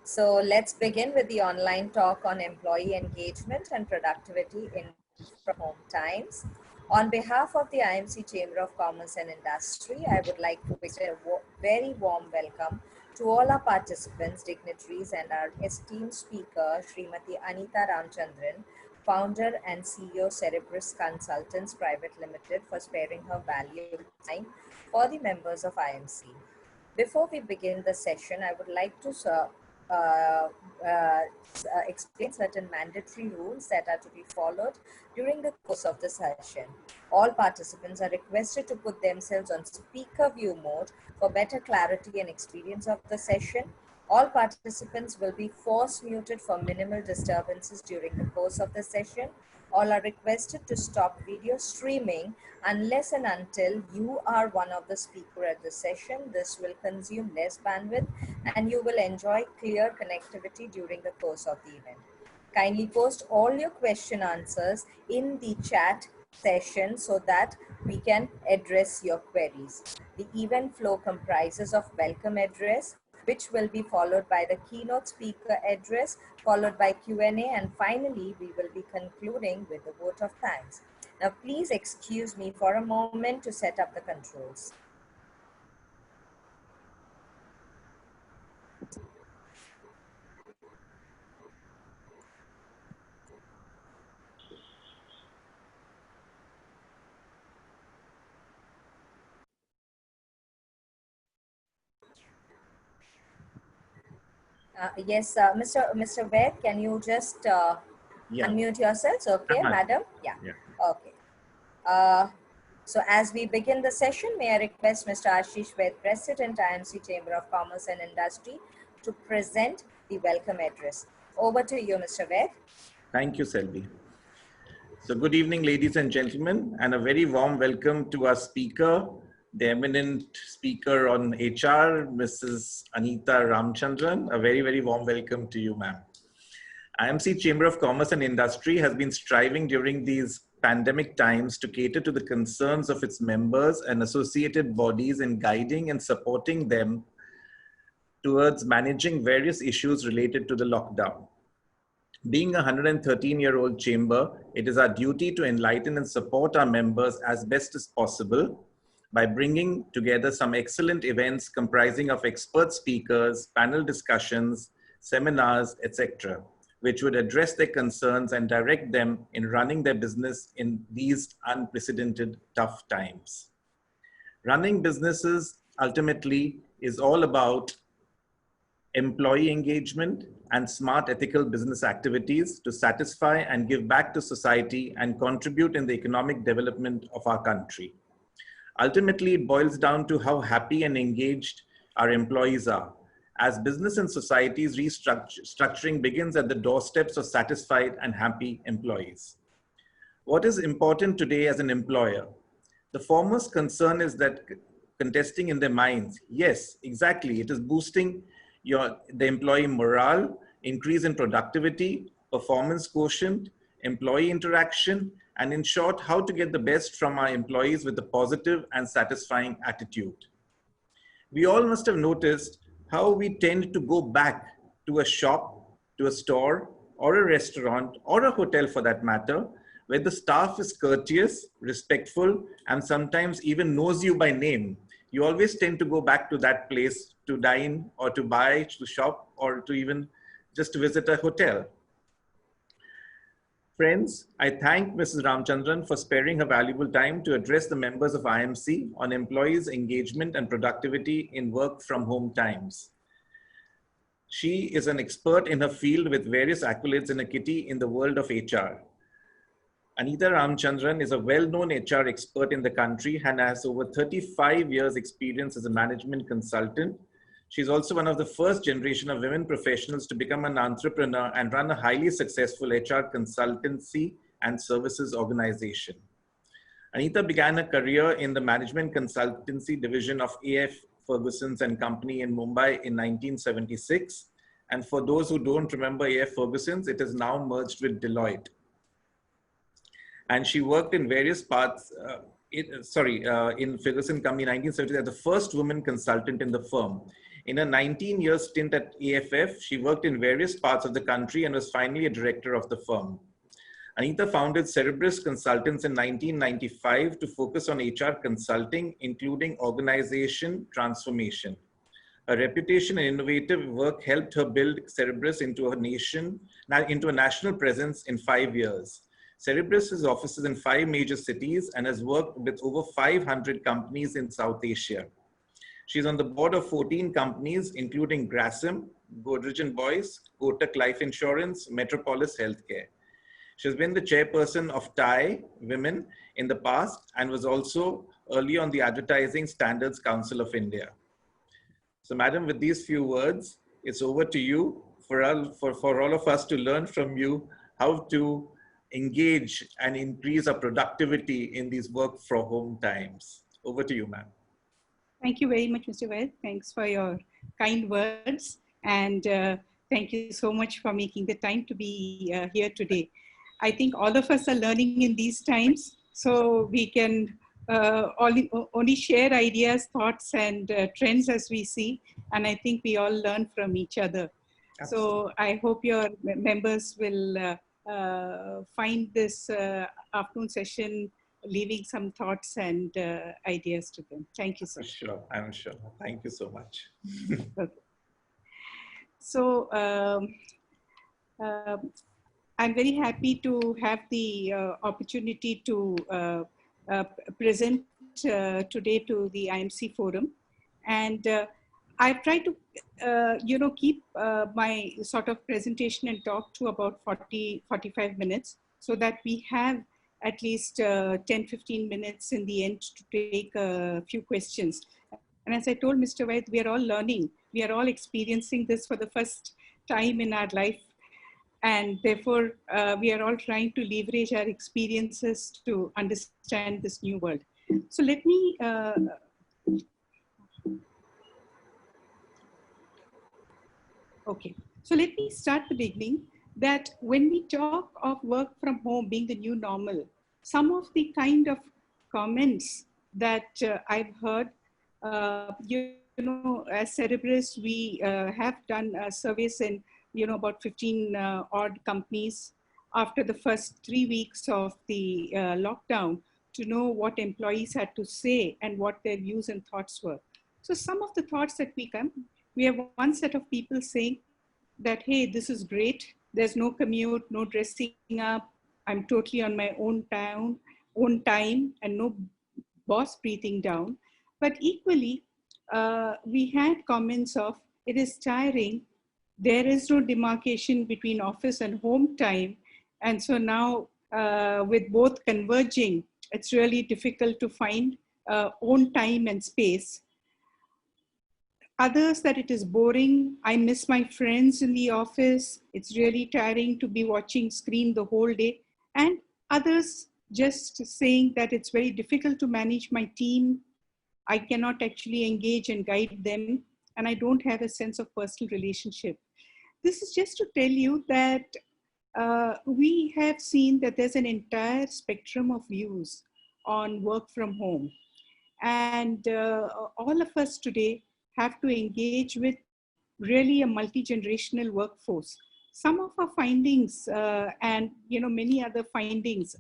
So let's begin with the online talk on employee engagement and productivity in from home times. On behalf of the IMC Chamber of Commerce and Industry, I would like to extend a very warm welcome to all our participants, dignitaries, and our esteemed speaker, Srimati Anita Ramchandran, founder and CEO, Cerebris Consultants Private Limited, for sparing her valuable time for the members of IMC. Before we begin the session, I would like to uh, explain certain mandatory rules that are to be followed during the course of the session. All participants are requested to put themselves on speaker view mode for better clarity and experience of the session. All participants will be force muted for minimal disturbances during the course of the session. All are requested to stop video streaming unless and until you are one of the speaker at the session. This will consume less bandwidth and you will enjoy clear connectivity during the course of the event. Kindly post all your question answers in the chat session so that we can address your queries. The event flow comprises of welcome address, which will be followed by the keynote speaker address, followed by Q&A, and finally, we will be concluding with the vote of thanks. Now, please excuse me for a moment to set up the controls. Yes, Mr. Ved, can you just unmute yourselves? Okay, madam? Yeah. Okay. So as we begin the session, may I request Mr. Ashish Ved, President, IMC Chamber of Commerce and Industry, to present the welcome address. Over to you, Mr. Ved. Thank you, Selvi. So good evening, ladies and gentlemen, and a very warm welcome to our speaker, the eminent speaker on HR, Mrs. Anita Ramchandran. A very, very warm welcome to you, ma'am. IMC Chamber of Commerce and Industry has been striving during these pandemic times to cater to the concerns of its members and associated bodies in guiding and supporting them towards managing various issues related to the lockdown. Being a 113-year-old chamber, it is our duty to enlighten and support our members as best as possible by bringing together some excellent events comprising of expert speakers, panel discussions, seminars, etc., which would address their concerns and direct them in running their business in these unprecedented tough times. Running businesses ultimately is all about employee engagement and smart ethical business activities to satisfy and give back to society and contribute in the economic development of our country. Ultimately, it boils down to how happy and engaged our employees are, as business and society's restructuring begins at the doorsteps of satisfied and happy employees. What is important today as an employer? The foremost concern is that contesting in their minds, yes, exactly, it is boosting the employee morale, increase in productivity, performance quotient, employee interaction, and in short, how to get the best from our employees with a positive and satisfying attitude. We all must have noticed how we tend to go back to a shop, to a store, or a restaurant, or a hotel for that matter, where the staff is courteous, respectful, and sometimes even knows you by name. You always tend to go back to that place to dine or to buy, to shop, or to even just to visit a hotel. Friends, I thank Mrs. Ramchandran for sparing her valuable time to address the members of IMC on employees' engagement and productivity in work from home times. She is an expert in her field with various accolades in a kitty in the world of HR. Anita Ramchandran is a well-known HR expert in the country and has over 35 years experience as a management consultant. She's also one of the first generation of women professionals to become an entrepreneur and run a highly successful HR consultancy and services organization. Anita began her career in the management consultancy division of A.F. Ferguson's and Company in Mumbai in 1976. And for those who don't remember A.F. Ferguson's, it is now merged with Deloitte. And she worked in various parts, in Ferguson Company in 1970 as the first woman consultant in the firm. In a 19-year stint at AFF, she worked in various parts of the country and was finally a director of the firm. Anita founded Cerebris Consultants in 1995 to focus on HR consulting, including organization transformation. Her reputation and innovative work helped her build Cerebris into a national presence in 5 years. Cerebris has offices in 5 major cities and has worked with over 500 companies in South Asia. She's on the board of 14 companies, including Grasim, Godrej & Boyce, Kotak Life Insurance, Metropolis Healthcare. She has been the chairperson of TIE Women in the past and was also early on the Advertising Standards Council of India. So madam, with these few words, it's over to you for all of us to learn from you how to engage and increase our productivity in these work from home times. Over to you, ma'am. Thank you very much, Mr. Vaid. Thanks for your kind words. And thank you so much for making the time to be here today. I think all of us are learning in these times, so we can only share ideas, thoughts, and trends as we see. And I think we all learn from each other. Absolutely. So I hope your members will find this afternoon session leaving some thoughts and ideas to them. Thank you, sir. Sure, I'm sure. Thank you so much. Okay. So I'm very happy to have the opportunity to present today to the IMC forum. And I've tried to, keep my sort of presentation and talk to about 45 minutes so that we have at least 10-15 minutes in the end to take a few questions. And as I told Mr. Vaid, we are all learning. We are all experiencing this for the first time in our life. And therefore, we are all trying to leverage our experiences to understand this new world. So let me, okay. So let me start the beginning that when we talk of work from home being the new normal, some of the kind of comments that I've heard, as Cerebris, we have done surveys in, about 15 odd companies after the first 3 weeks of the lockdown to know what employees had to say and what their views and thoughts were. So some of the thoughts that we have one set of people saying that, hey, this is great. There's no commute, no dressing up. I'm totally on my own time and no boss breathing down. But equally, we had comments of, it is tiring. There is no demarcation between office and home time. And so now with both converging, it's really difficult to find own time and space. Others that it is boring. I miss my friends in the office. It's really tiring to be watching screen the whole day. And others just saying that it's very difficult to manage my team. I cannot actually engage and guide them. And I don't have a sense of personal relationship. This is just to tell you that we have seen that there's an entire spectrum of views on work from home. And all of us today have to engage with really a multi-generational workforce. Some of our findings and many other findings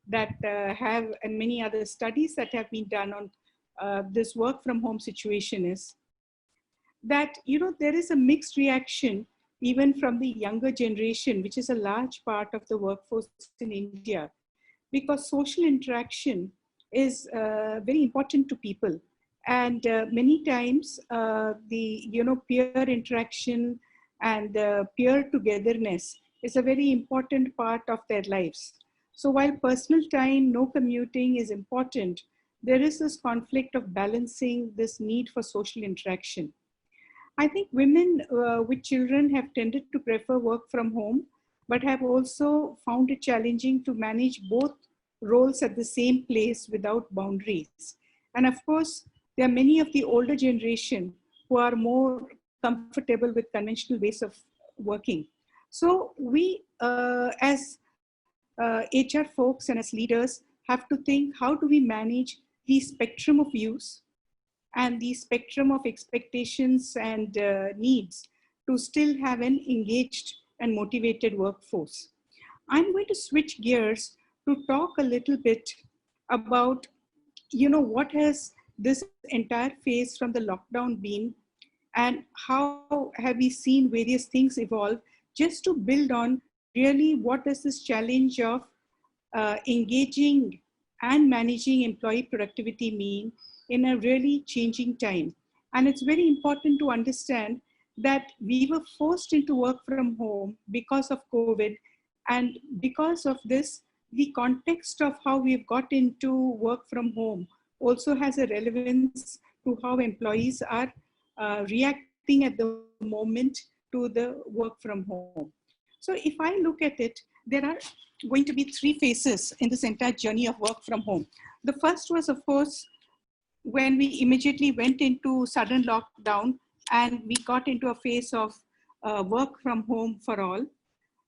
that have, and many other studies that have been done on this work from home situation is that there is a mixed reaction even from the younger generation, which is a large part of the workforce in India, because social interaction is very important to people. And many times the peer interaction and peer togetherness is a very important part of their lives. So while personal time, no commuting is important, there is this conflict of balancing this need for social interaction. I think women with children have tended to prefer work from home, but have also found it challenging to manage both roles at the same place without boundaries. And of course, there are many of the older generation who are more comfortable with conventional ways of working. So we, as HR folks and as leaders, have to think, how do we manage the spectrum of views and the spectrum of expectations and needs to still have an engaged and motivated workforce. I'm going to switch gears to talk a little bit about, what has this entire phase from the lockdown been, and how have we seen various things evolve, just to build on really what does this challenge of engaging and managing employee productivity mean in a really changing time. And it's very important to understand that we were forced into work from home because of COVID. And because of this, the context of how we've got into work from home also has a relevance to how employees are reacting at the moment to the work from home. So if I look at it, there are going to be three phases in this entire journey of work from home. The first was, of course, when we immediately went into sudden lockdown and we got into a phase of work from home for all.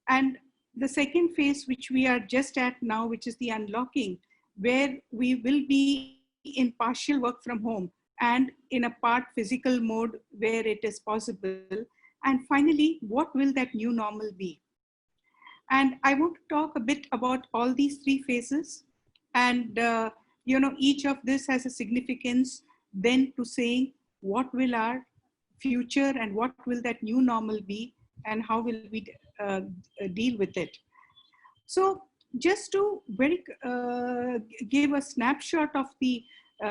And the second phase, which we are just at now, which is the unlocking, where we will be in partial work from home and in a part physical mode where it is possible. And finally, what will that new normal be? And I want to talk a bit about all these three phases. And, each of this has a significance then to saying what will our future and what will that new normal be and how will we deal with it. So just to give a snapshot of the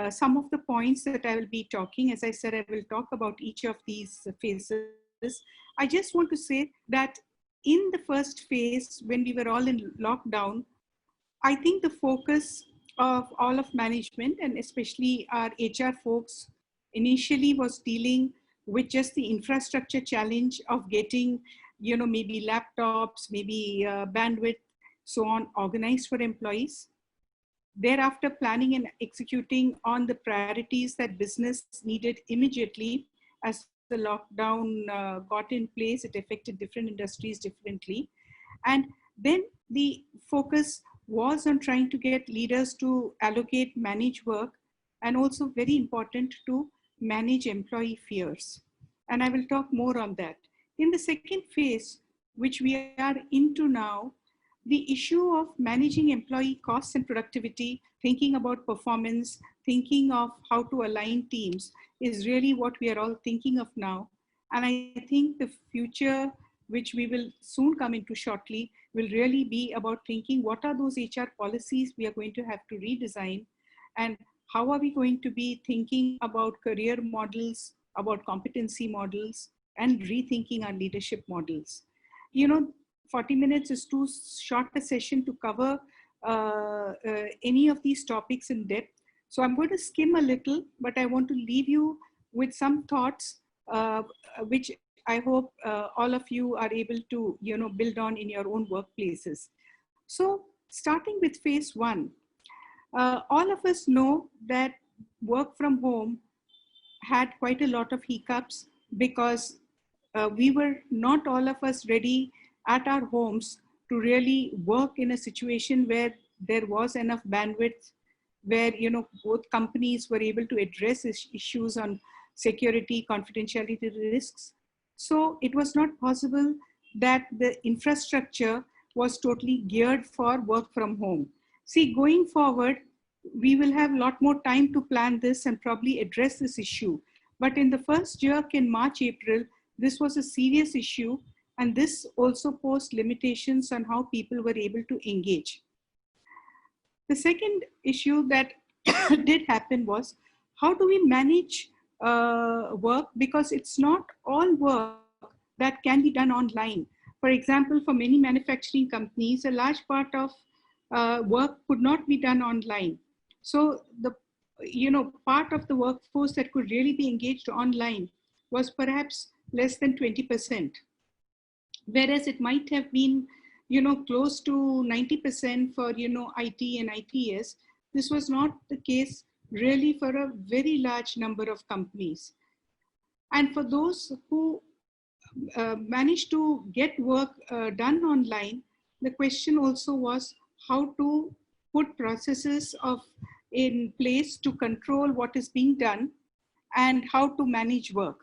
some of the points that I will be talking. As I said, I will talk about each of these phases. I just want to say that in the first phase, when we were all in lockdown, I think the focus of all of management and especially our HR folks initially was dealing with just the infrastructure challenge of getting, maybe laptops, maybe bandwidth, so on, organized for employees. Thereafter, planning and executing on the priorities that business needed immediately as the lockdown got in place. It affected different industries differently. And then the focus was on trying to get leaders to allocate, manage work, and also very important to manage employee fears. And I will talk more on that. In the second phase, which we are into now, the issue of managing employee costs and productivity, thinking about performance, thinking of how to align teams is really what we are all thinking of now. And I think the future, which we will soon come into shortly, will really be about thinking what are those HR policies we are going to have to redesign, and how are we going to be thinking about career models, about competency models, and rethinking our leadership models. 40 minutes is too short a session to cover any of these topics in depth. So I'm going to skim a little, but I want to leave you with some thoughts, which I hope all of you are able to, build on in your own workplaces. So starting with phase one, all of us know that work from home had quite a lot of hiccups because we were not all of us ready at our homes to really work in a situation where there was enough bandwidth, where both companies were able to address issues on security, confidentiality risks. So it was not possible that the infrastructure was totally geared for work from home. See, going forward, we will have a lot more time to plan this and probably address this issue. But in the first jerk in March, April, this was a serious issue. And this also posed limitations on how people were able to engage. The second issue that did happen was, how do we manage work? Because it's not all work that can be done online. For example, for many manufacturing companies, a large part of work could not be done online. So the part of the workforce that could really be engaged online was perhaps less than 20%. Whereas it might have been, close to 90% for, IT and ITS. This was not the case really for a very large number of companies. And for those who managed to get work done online, the question also was how to put processes in place to control what is being done and how to manage work.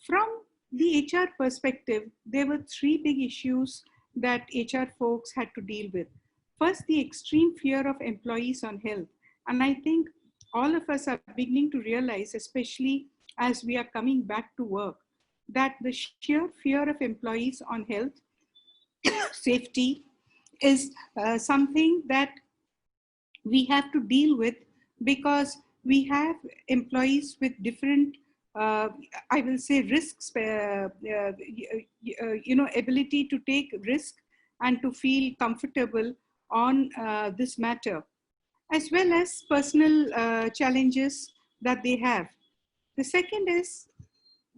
From the HR perspective, there were three big issues that HR folks had to deal with. First, the extreme fear of employees on health. And I think all of us are beginning to realize, especially as we are coming back to work, that the sheer fear of employees on health, safety, is something that we have to deal with, because we have employees with different, I will say, risks, ability to take risk and to feel comfortable on this matter, as well as personal challenges that they have. The second is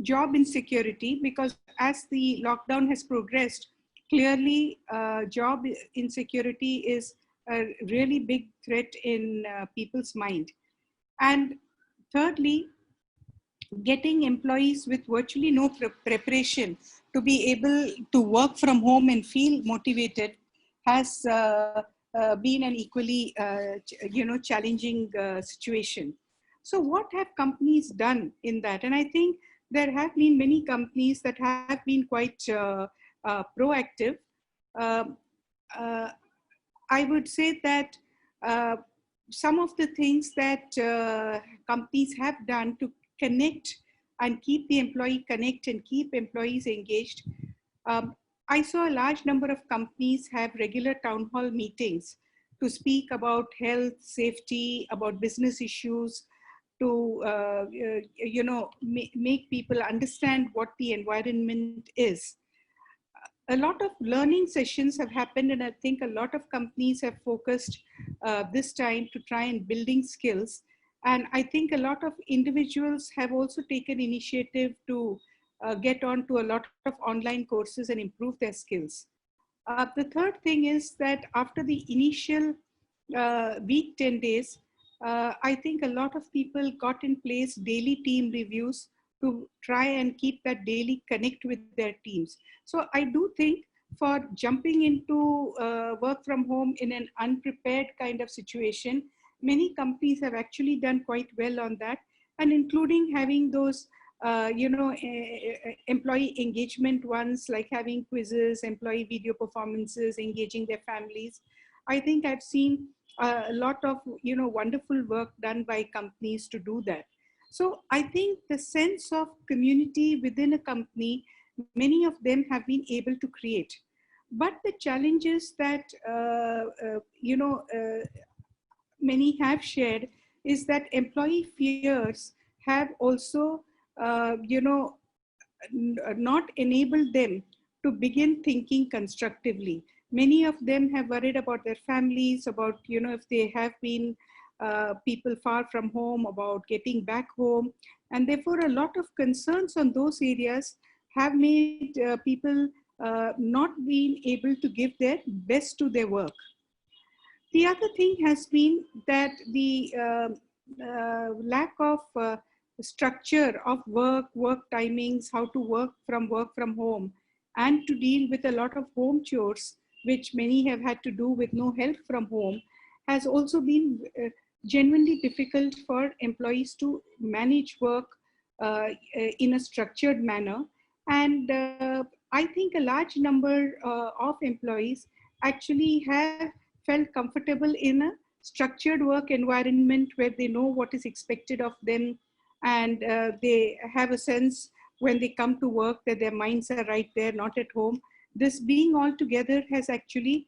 job insecurity, because as the lockdown has progressed, clearly job insecurity is a really big threat in people's mind. And thirdly, getting employees with virtually no preparation to be able to work from home and feel motivated has been an equally challenging situation. So what have companies done in that? And I think there have been many companies that have been quite proactive. Um, uh, I would say that uh, some of the things that companies have done to connect and keep the employee connect and keep employees engaged. Um, I saw a large number of companies have regular town hall meetings to speak about health, safety, about business issues, to make people understand what the environment is. A lot of learning sessions have happened, and I think a lot of companies have focused this time to try and building skills. And I think a lot of individuals have also taken initiative to get on to a lot of online courses and improve their skills. The third thing is that after the initial week, 10 days, I think a lot of people got in place daily team reviews to try and keep that daily connect with their teams. So I do think for jumping into work from home in an unprepared kind of situation, many companies have actually done quite well on that, and including having those employee engagement ones, like having quizzes, employee video performances, engaging their families. I think I've seen a lot of wonderful work done by companies to do that. So I think the sense of community within a company, many of them have been able to create. But the challenges that many have shared is that employee fears have also not enabled them to begin thinking constructively. Many of them have worried about their families, about if they have been people far from home, about getting back home, and therefore a lot of concerns on those areas have made people not being able to give their best to their work. The other thing has been that the lack of structure of work timings, how to work from home, and to deal with a lot of home chores, which many have had to do with no help from home, has also been genuinely difficult for employees to manage work in a structured manner. And I think a large number of employees actually have felt comfortable in a structured work environment where they know what is expected of them, and they have a sense when they come to work that their minds are right there, not at home. This being all together has actually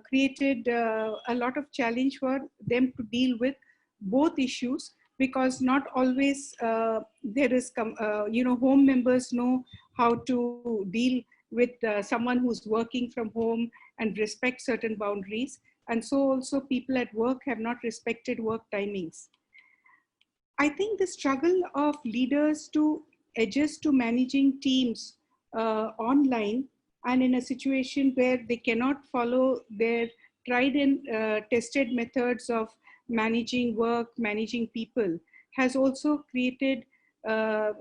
created a lot of challenge for them to deal with both issues, because not always there is home members know how to deal with someone who's working from home and respect certain boundaries, and so also people at work have not respected work timings. I think the struggle of leaders to adjust to managing teams online, and in a situation where they cannot follow their tried and tested methods of managing work, managing people, has also created a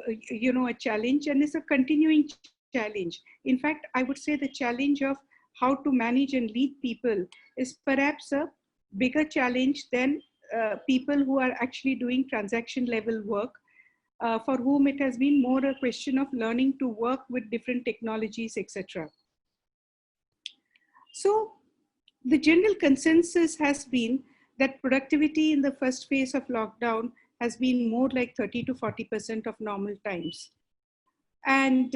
challenge, and is a continuing challenge. In fact, I would say the challenge of how to manage and lead people is perhaps a bigger challenge than people who are actually doing transaction level work. for whom it has been more a question of learning to work with different technologies, etc. So the general consensus has been that productivity in the first phase of lockdown has been more like 30 to 40% of normal times. And,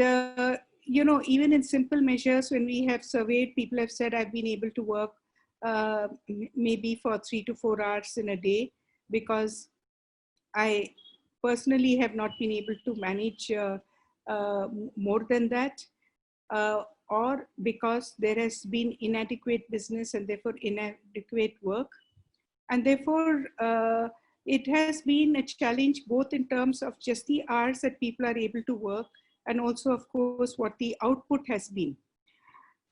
even in simple measures, when we have surveyed, people have said, I've been able to work maybe for 3 to 4 hours in a day, because I personally have not been able to manage more than that, or because there has been inadequate business and therefore inadequate work. And therefore, it has been a challenge both in terms of just the hours that people are able to work, and also, of course, what the output has been.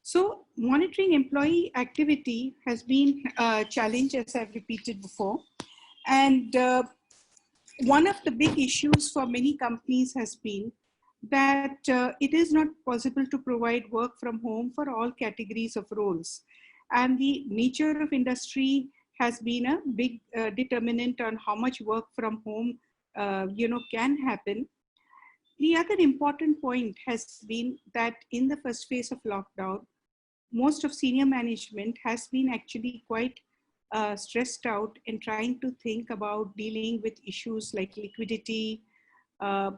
So monitoring employee activity has been a challenge, as I've repeated before. And one of the big issues for many companies has been that it is not possible to provide work from home for all categories of roles. And the nature of industry has been a big determinant on how much work from home can happen. The other important point has been that in the first phase of lockdown, most of senior management has been actually quite stressed out in trying to think about dealing with issues like liquidity, uh,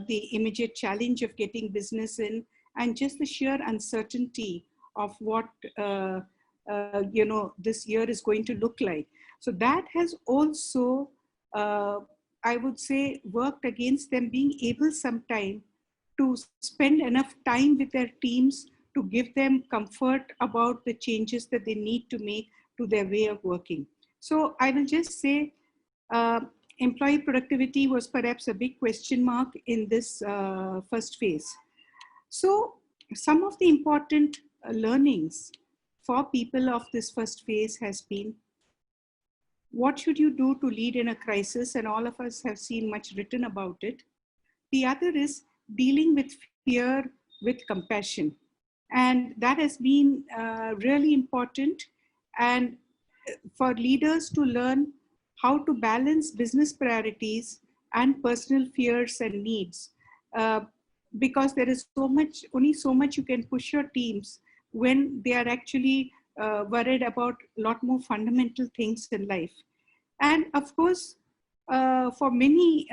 the immediate challenge of getting business in, and just the sheer uncertainty of what this year is going to look like. So that has also, I would say, worked against them being able sometime to spend enough time with their teams to give them comfort about the changes that they need to make to their way of working. So I will just say, employee productivity was perhaps a big question mark in this first phase. So some of the important learnings for people of this first phase has been, what should you do to lead in a crisis? And all of us have seen much written about it. The other is dealing with fear with compassion. And that has been really important. And for leaders to learn how to balance business priorities and personal fears and needs. Because there is only so much you can push your teams when they are actually worried about a lot more fundamental things in life. And of course, for many,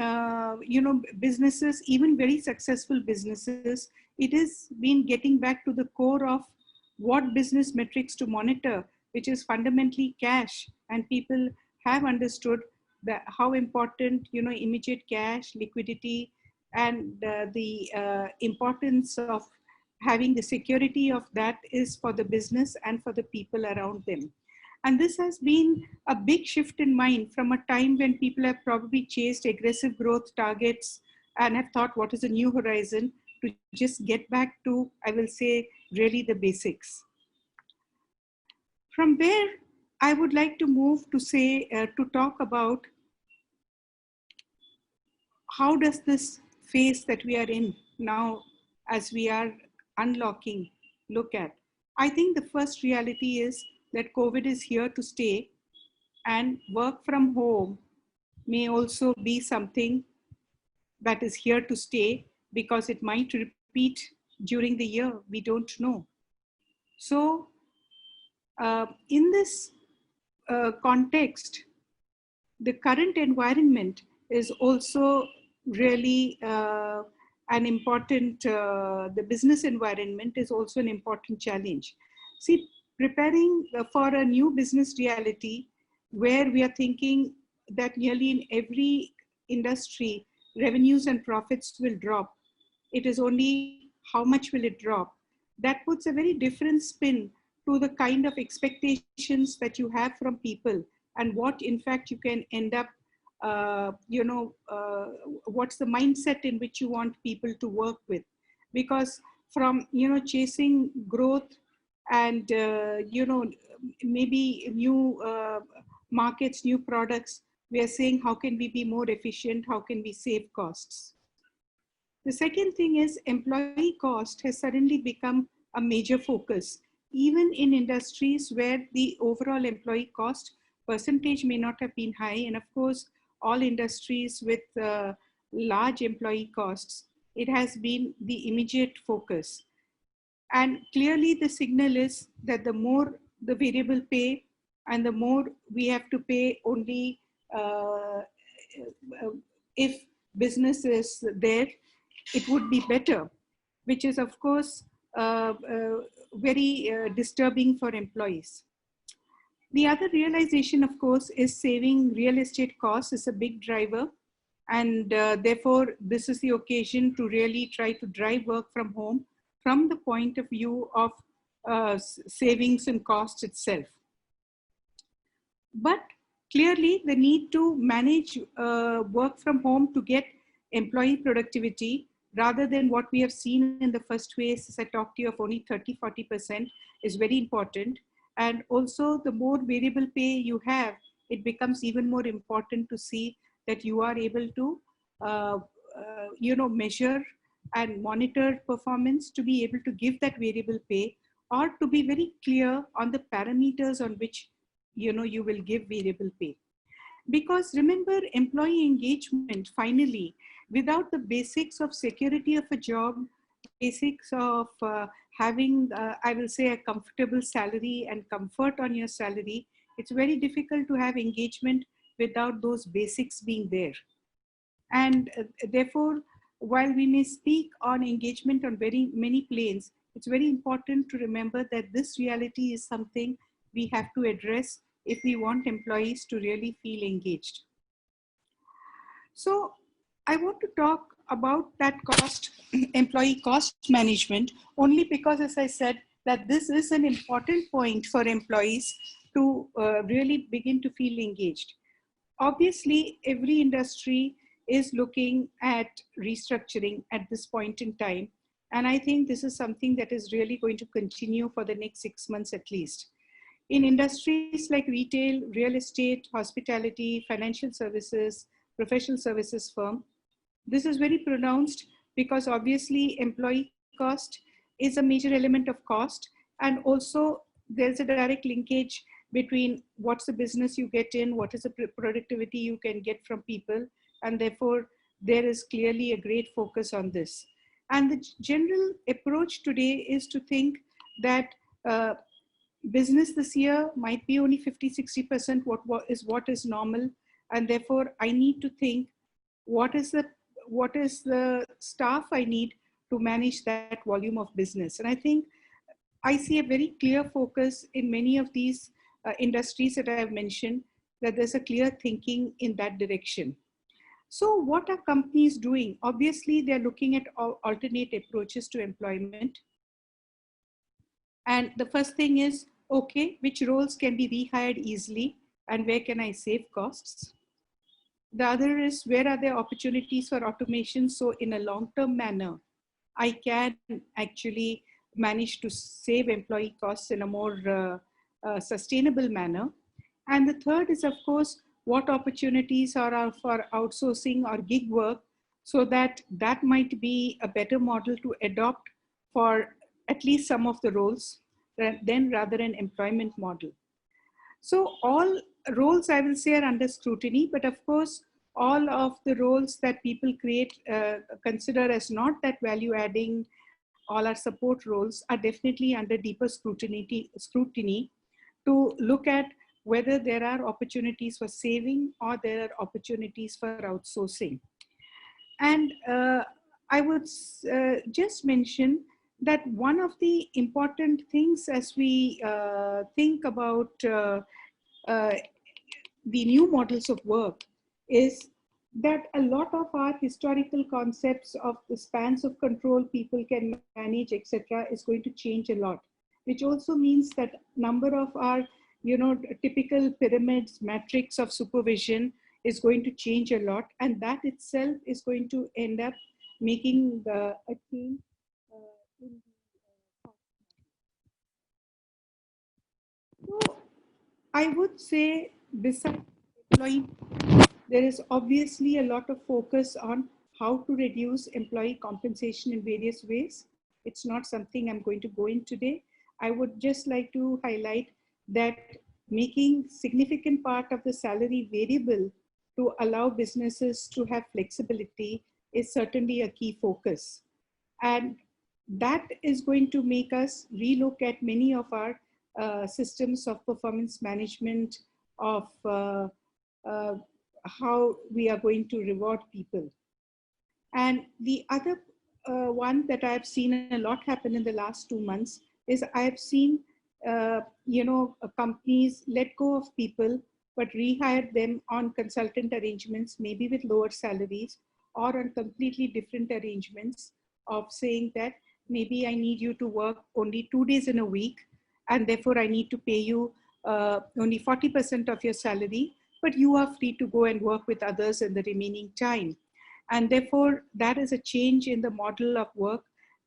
businesses, even very successful businesses, it has been getting back to the core of what business metrics to monitor, which is fundamentally cash. And people have understood that how important, immediate cash, liquidity, and the importance of having the security of that is for the business and for the people around them. And this has been a big shift in mind from a time when people have probably chased aggressive growth targets and have thought, what is a new horizon, to just get back to, I will say, really the basics. From there, I would like to move to say, to talk about how does this phase that we are in now, as we are unlocking, look at. I think the first reality is that COVID is here to stay, and work from home may also be something that is here to stay, because it might repeat during the year. We don't know. So in this context, the current environment is also really an important, the business environment is also an important challenge. See, preparing for a new business reality where we are thinking that nearly in every industry, revenues and profits will drop. It is only how much will it drop? That puts a very different spin to the kind of expectations that you have from people, and what in fact you can end up, what's the mindset in which you want people to work with. Because from, chasing growth and, maybe new markets, new products, we are saying, how can we be more efficient? How can we save costs? The second thing is employee cost has suddenly become a major focus, even in industries where the overall employee cost percentage may not have been high. And of course, all industries with large employee costs, it has been the immediate focus. And clearly the signal is that the more the variable pay and the more we have to pay only uh, if business is there, it would be better, which is of course very disturbing for employees. The other realization, of course, is saving real estate costs is a big driver. And therefore, this is the occasion to really try to drive work from home from the point of view of savings and cost itself. But clearly, the need to manage work from home to get employee productivity rather than what we have seen in the first phase, as I talked to you, of only 30–40% is very important. And also, the more variable pay you have, it becomes even more important to see that you are able to, measure and monitor performance to be able to give that variable pay, or to be very clear on the parameters on which you will give variable pay. Because remember, employee engagement, finally, without the basics of security of a job, basics of having, I will say, a comfortable salary and comfort on your salary, it's very difficult to have engagement without those basics being there. And therefore, while we may speak on engagement on very many planes, it's very important to remember that this reality is something we have to address if we want employees to really feel engaged. So I want to talk about that cost, employee cost management, only because, as I said, that this is an important point for employees to really begin to feel engaged. Obviously, every industry is looking at restructuring at this point in time. And I think this is something that is really going to continue for the next 6 months at least. In industries like retail, real estate, hospitality, financial services, professional services firm, this is very pronounced because obviously employee cost is a major element of cost. And also there's a direct linkage between what's the business you get in, what is the productivity you can get from people. And therefore there is clearly a great focus on this. And the general approach today is to think that business this year might be only 50–60% what is normal. And therefore I need to think what is the staff I need to manage that volume of business. And I think I see a very clear focus in many of these industries that I have mentioned, that there's a clear thinking in that direction. So what are companies doing? Obviously, they're looking at alternate approaches to employment. And the first thing is, okay, which roles can be rehired easily and where can I save costs? The other is, where are there opportunities for automation? So in a long-term manner, I can actually manage to save employee costs in a more sustainable manner. And the third is, of course, what opportunities are for outsourcing or gig work, so that might be a better model to adopt for at least some of the roles, then rather an employment model. So all roles, I will say, are under scrutiny, but of course, all of the roles that people consider as not that value adding, all our support roles, are definitely under deeper scrutiny to look at whether there are opportunities for saving or there are opportunities for outsourcing. And I would just mention that one of the important things as we think about the new models of work is that a lot of our historical concepts of the spans of control people can manage, etc., is going to change a lot, which also means that number of our typical pyramids, matrix of supervision is going to change a lot, and that itself is going to end up making a change in the So I would say, besides employee, there is obviously a lot of focus on how to reduce employee compensation in various ways. It's not something I'm going to go in today. I would just like to highlight that making significant part of the salary variable to allow businesses to have flexibility is certainly a key focus. And that is going to make us relook at many of our systems of performance management, of uh, how we are going to reward people. And the other one that I've seen a lot happen in the last 2 months is I've seen, companies let go of people, but rehire them on consultant arrangements, maybe with lower salaries, or on completely different arrangements of saying that maybe I need you to work only 2 days in a week, and therefore I need to pay you only 40% of your salary, but you are free to go and work with others in the remaining time. And therefore, that is a change in the model of work,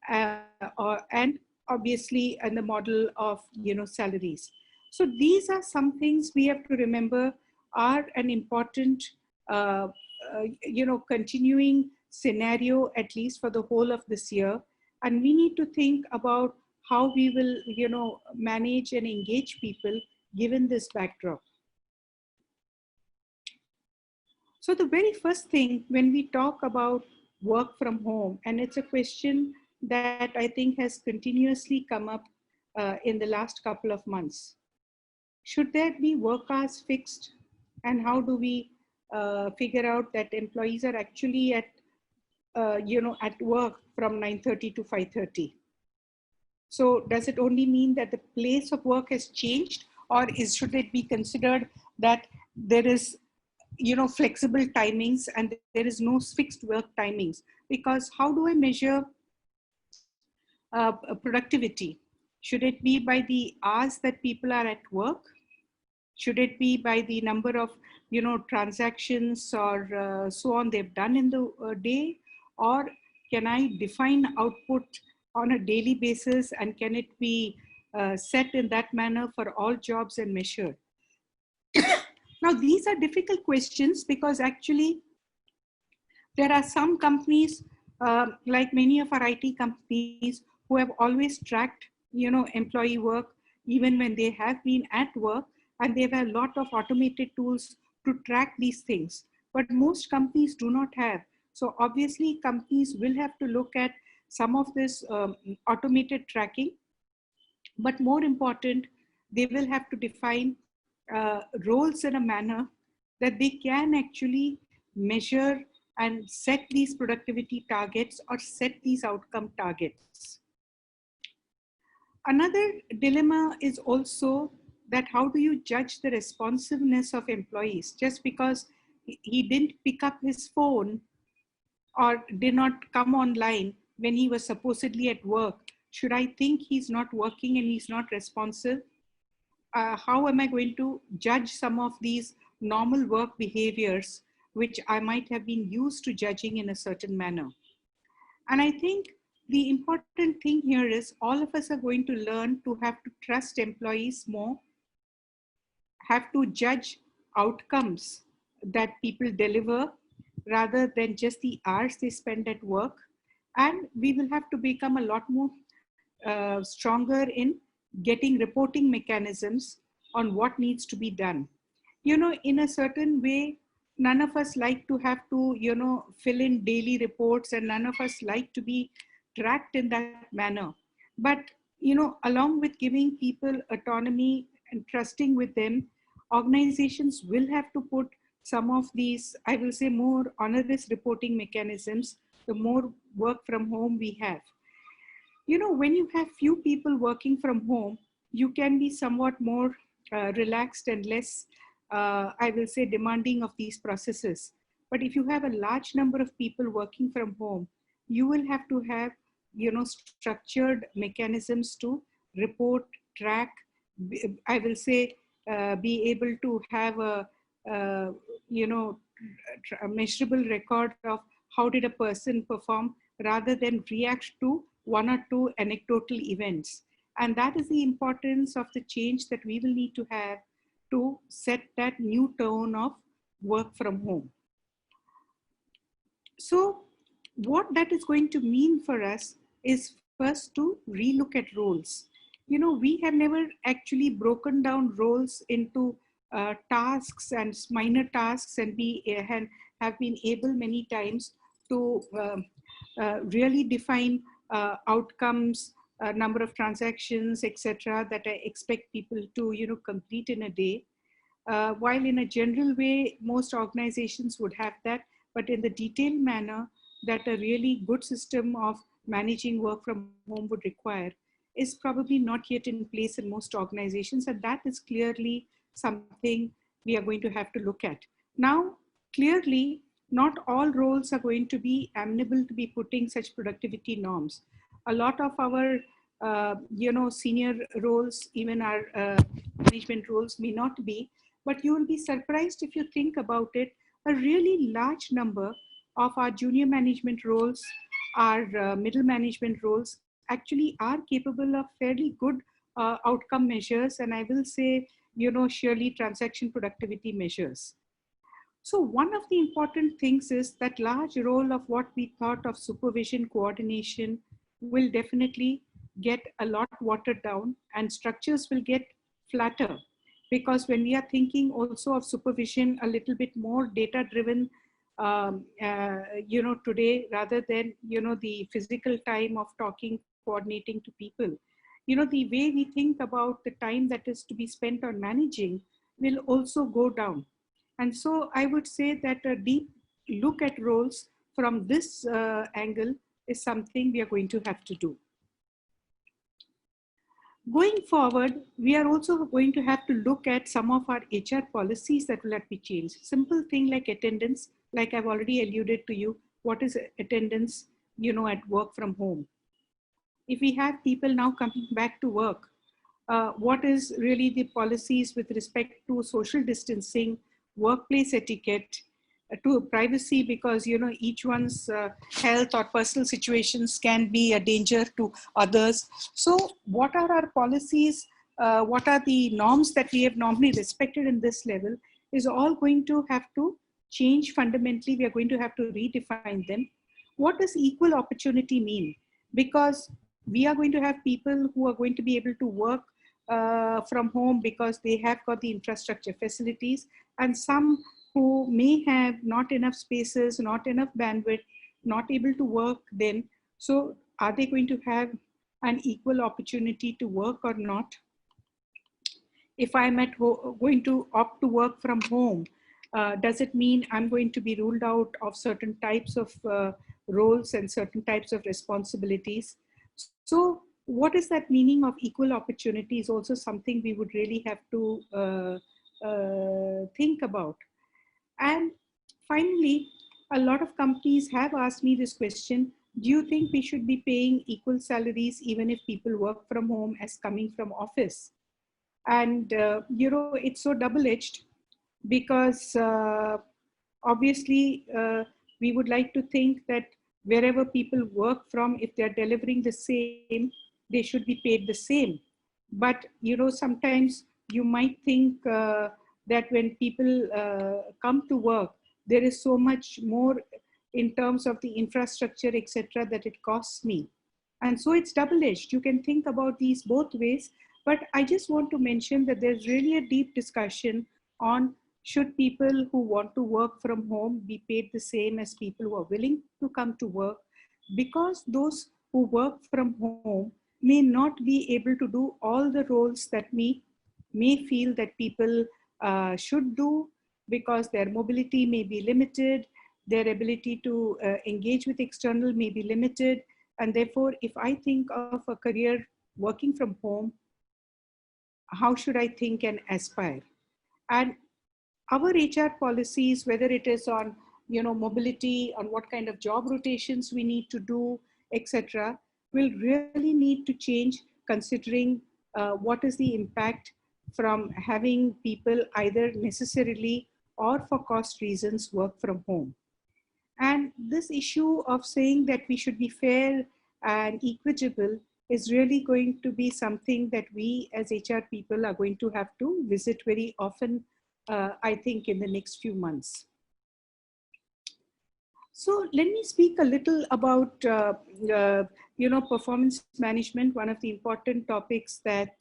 and obviously in the model of salaries. So these are some things we have to remember are an important continuing scenario, at least for the whole of this year. And we need to think about how we will manage and engage people given this backdrop. So the very first thing when we talk about work from home, and it's a question that I think has continuously come up in the last couple of months. Should there be work hours fixed? And how do we figure out that employees are actually at work from 9:30 to 5:30? So does it only mean that the place of work has changed, or should it be considered that there is flexible timings and there is no fixed work timings? Because how do I measure productivity? Should it be by the hours that people are at work? Should it be by the number of transactions or so on they've done in the day? Or can I define output on a daily basis, and can it be set in that manner for all jobs and measured? Now, these are difficult questions because actually there are some companies, like many of our IT companies, who have always tracked, employee work even when they have been at work, and they have a lot of automated tools to track these things. But most companies do not have. So obviously, companies will have to look at some of this automated tracking. But more important, they will have to define roles in a manner that they can actually measure and set these productivity targets or set these outcome targets. Another dilemma is also that how do you judge the responsiveness of employees? Just because he didn't pick up his phone or did not come online when he was supposedly at work, should I think he's not working and he's not responsive? How am I going to judge some of these normal work behaviors, which I might have been used to judging in a certain manner? And I think the important thing here is all of us are going to learn to have to trust employees more, have to judge outcomes that people deliver rather than just the hours they spend at work. And we will have to become a lot more stronger in getting reporting mechanisms on what needs to be done. In a certain way, none of us like to have to, fill in daily reports, and none of us like to be tracked in that manner. But, along with giving people autonomy and trusting with them, organizations will have to put some of these, I will say, more onerous reporting mechanisms, the more work from home we have. When you have few people working from home, you can be somewhat more relaxed and less, I will say, demanding of these processes. But if you have a large number of people working from home, you will have to have, structured mechanisms to report, track, I will say, be able to have a measurable record of how did a person perform rather than react to one or two anecdotal events. And that is the importance of the change that we will need to have to set that new tone of work from home. So what that is going to mean for us is first to relook at roles. We have never actually broken down roles into tasks and minor tasks, and have been able many times to really define outcomes, number of transactions, etc., that I expect people to, complete in a day. While in a general way, most organizations would have that, but in the detailed manner that a really good system of managing work from home would require is probably not yet in place in most organizations. And that is clearly something we are going to have to look at. Now, clearly, not all roles are going to be amenable to be putting such productivity norms. A lot of our senior roles, even our management roles may not be, but you will be surprised if you think about it. A really large number of our junior management roles, our middle management roles actually are capable of fairly good outcome measures, and I will say, surely transaction productivity measures. So one of the important things is that large role of what we thought of supervision coordination will definitely get a lot watered down, and structures will get flatter, because when we are thinking also of supervision a little bit more data driven, today, rather than, the physical time of talking, coordinating to people, the way we think about the time that is to be spent on managing will also go down. And so I would say that a deep look at roles from this angle is something we are going to have to do. Going forward, we are also going to have to look at some of our HR policies that will have to be changed. Simple thing like attendance, like I've already alluded to you, what is attendance, at work from home. If we have people now coming back to work, what is really the policies with respect to social distancing, workplace etiquette, to privacy, because each one's health or personal situations can be a danger to others. So what are our policies, what are the norms that we have normally respected in this level is all going to have to change fundamentally. We are going to have to redefine them. What does equal opportunity mean? Because we are going to have people who are going to be able to work from home because they have got the infrastructure facilities, and some who may have not enough spaces, not enough bandwidth, not able to work then. So are they going to have an equal opportunity to work or not? If I'm going to opt to work from home, does it mean I'm going to be ruled out of certain types of roles and certain types of responsibilities? So what is that meaning of equal opportunity is also something we would really have to think about. And finally, a lot of companies have asked me this question: do you think we should be paying equal salaries even if people work from home as coming from office? And it's so double-edged, because obviously we would like to think that wherever people work from, if they're delivering the same, they should be paid the same. But sometimes you might think that when people come to work, there is so much more in terms of the infrastructure, etc., that it costs me. And so it's double-edged. You can think about these both ways. But I just want to mention that there's really a deep discussion on, should people who want to work from home be paid the same as people who are willing to come to work? Because those who work from home may not be able to do all the roles that we may feel that people should do, because their mobility may be limited, their ability to engage with external may be limited. And therefore, if I think of a career working from home, how should I think and aspire? And our HR policies, whether it is on mobility, on what kind of job rotations we need to do, etc., will really need to change, considering what is the impact from having people either necessarily or for cost reasons work from home. And this issue of saying that we should be fair and equitable is really going to be something that we as HR people are going to have to visit very often, I think, in the next few months. So let me speak a little about, performance management, one of the important topics that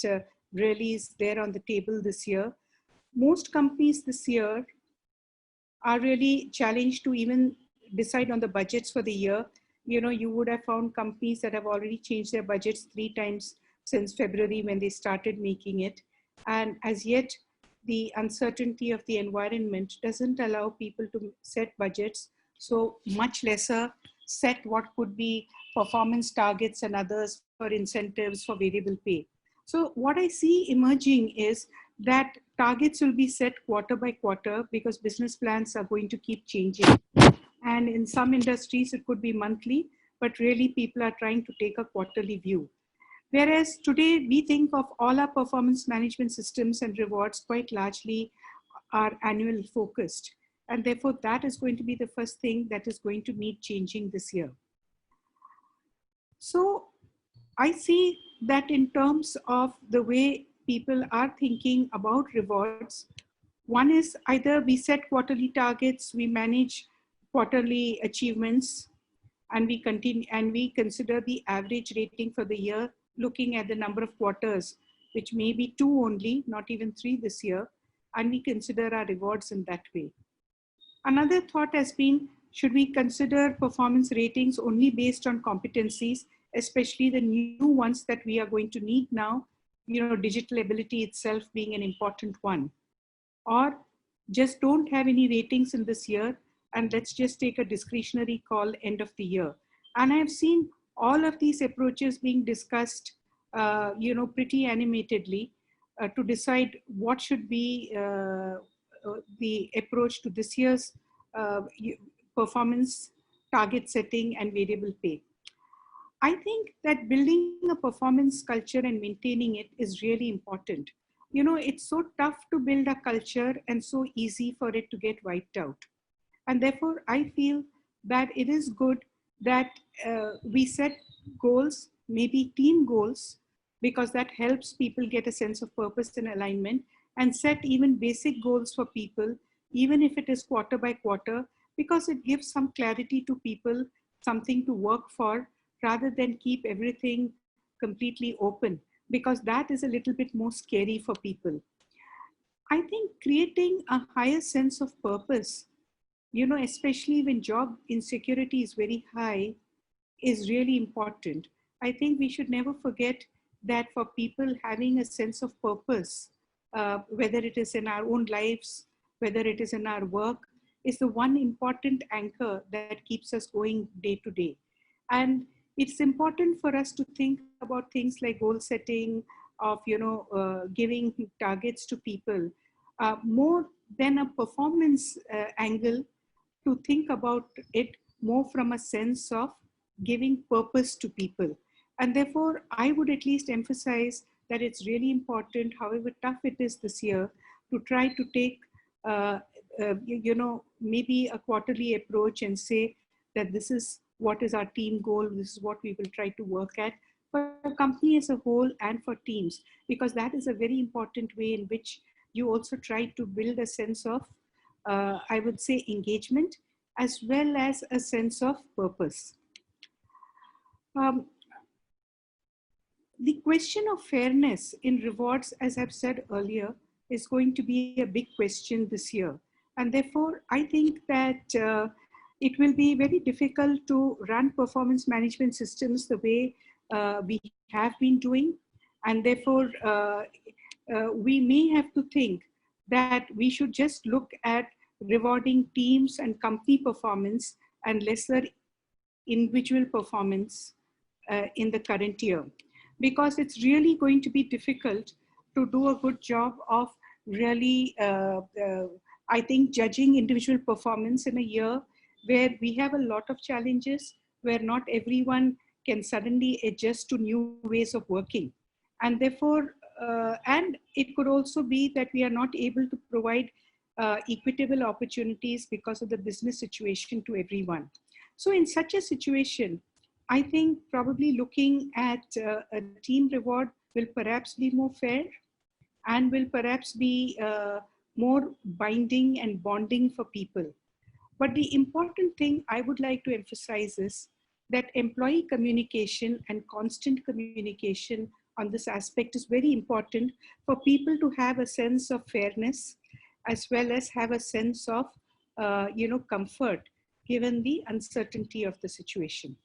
really is there on the table this year. most companies this year are really challenged to even decide on the budgets for the year. You would have found companies that have already changed their budgets 3 times since February when they started making it. And as yet, the uncertainty of the environment doesn't allow people to set budgets, so much lesser set what could be performance targets and others for incentives for variable pay. So what I see emerging is that targets will be set quarter by quarter because business plans are going to keep changing. And in some industries, it could be monthly, but really people are trying to take a quarterly view. Whereas today we think of all our performance management systems and rewards quite largely are annual focused. And therefore that is going to be the first thing that is going to need changing this year. So I see that in terms of the way people are thinking about rewards, one is either we set quarterly targets, we manage quarterly achievements, and we continue and we consider the average rating for the year, looking at the number of quarters, which may be 2 only, not even 3 this year, and we consider our rewards in that way. Another thought has been, should we consider performance ratings only based on competencies, especially the new ones that we are going to need now, digital ability itself being an important one, or just don't have any ratings in this year and let's just take a discretionary call end of the year. And I've seen all of these approaches being discussed, pretty animatedly to decide what should be the approach to this year's performance target setting and variable pay. I think that building a performance culture and maintaining it is really important. It's so tough to build a culture and so easy for it to get wiped out. And therefore, I feel that it is good that we set goals, maybe team goals, because that helps people get a sense of purpose and alignment, and set even basic goals for people, even if it is quarter by quarter, because it gives some clarity to people, something to work for, rather than keep everything completely open, because that is a little bit more scary for people. I think creating a higher sense of purpose, especially when job insecurity is very high, is really important. I think we should never forget that for people having a sense of purpose, whether it is in our own lives, whether it is in our work, is the one important anchor that keeps us going day to day. And it's important for us to think about things like goal setting, of giving targets to people, more than a performance angle, to think about it more from a sense of giving purpose to people. And therefore, I would at least emphasize that it's really important, however tough it is this year, to try to take, maybe a quarterly approach and say that this is what is our team goal, this is what we will try to work at for a company as a whole and for teams, because that is a very important way in which you also try to build a sense of, I would say, engagement, as well as a sense of purpose. The question of fairness in rewards, as I've said earlier, is going to be a big question this year. And therefore, I think that it will be very difficult to run performance management systems the way we have been doing. And therefore, we may have to think that we should just look at rewarding teams and company performance and lesser individual performance in the current year. Because it's really going to be difficult to do a good job of really, I think, judging individual performance in a year where we have a lot of challenges, where not everyone can suddenly adjust to new ways of working. And therefore, and it could also be that we are not able to provide equitable opportunities because of the business situation to everyone. So in such a situation, I think probably looking at a team reward will perhaps be more fair and will perhaps be more binding and bonding for people. But the important thing I would like to emphasize is that employee communication and constant communication on this aspect is very important for people to have a sense of fairness as well as have a sense of, comfort given the uncertainty of the situation.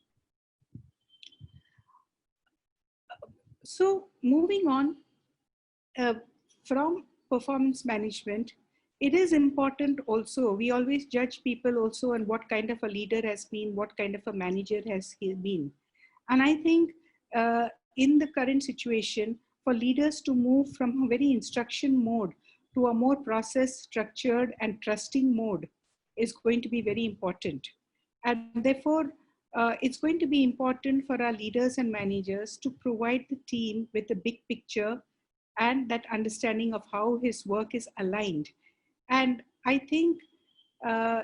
So moving on, uh, from performance management, it is important also, we always judge people also on what kind of a leader has been, what kind of a manager has he been. And I think in the current situation, for leaders to move from a very instruction mode to a more process structured and trusting mode is going to be very important. And therefore, it's going to be important for our leaders and managers to provide the team with the big picture and that understanding of how his work is aligned. And I think uh,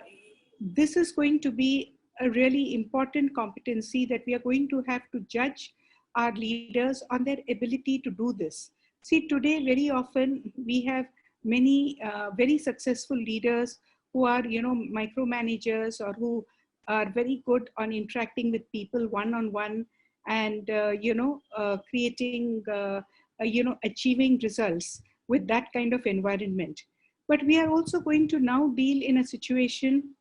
this is going to be a really important competency that we are going to have to judge our leaders on their ability to do this. See, today, very often we have many very successful leaders who are, micromanagers, or who are very good on interacting with people one-on-one, and, creating, achieving results with that kind of environment. But we are also going to now deal in a situation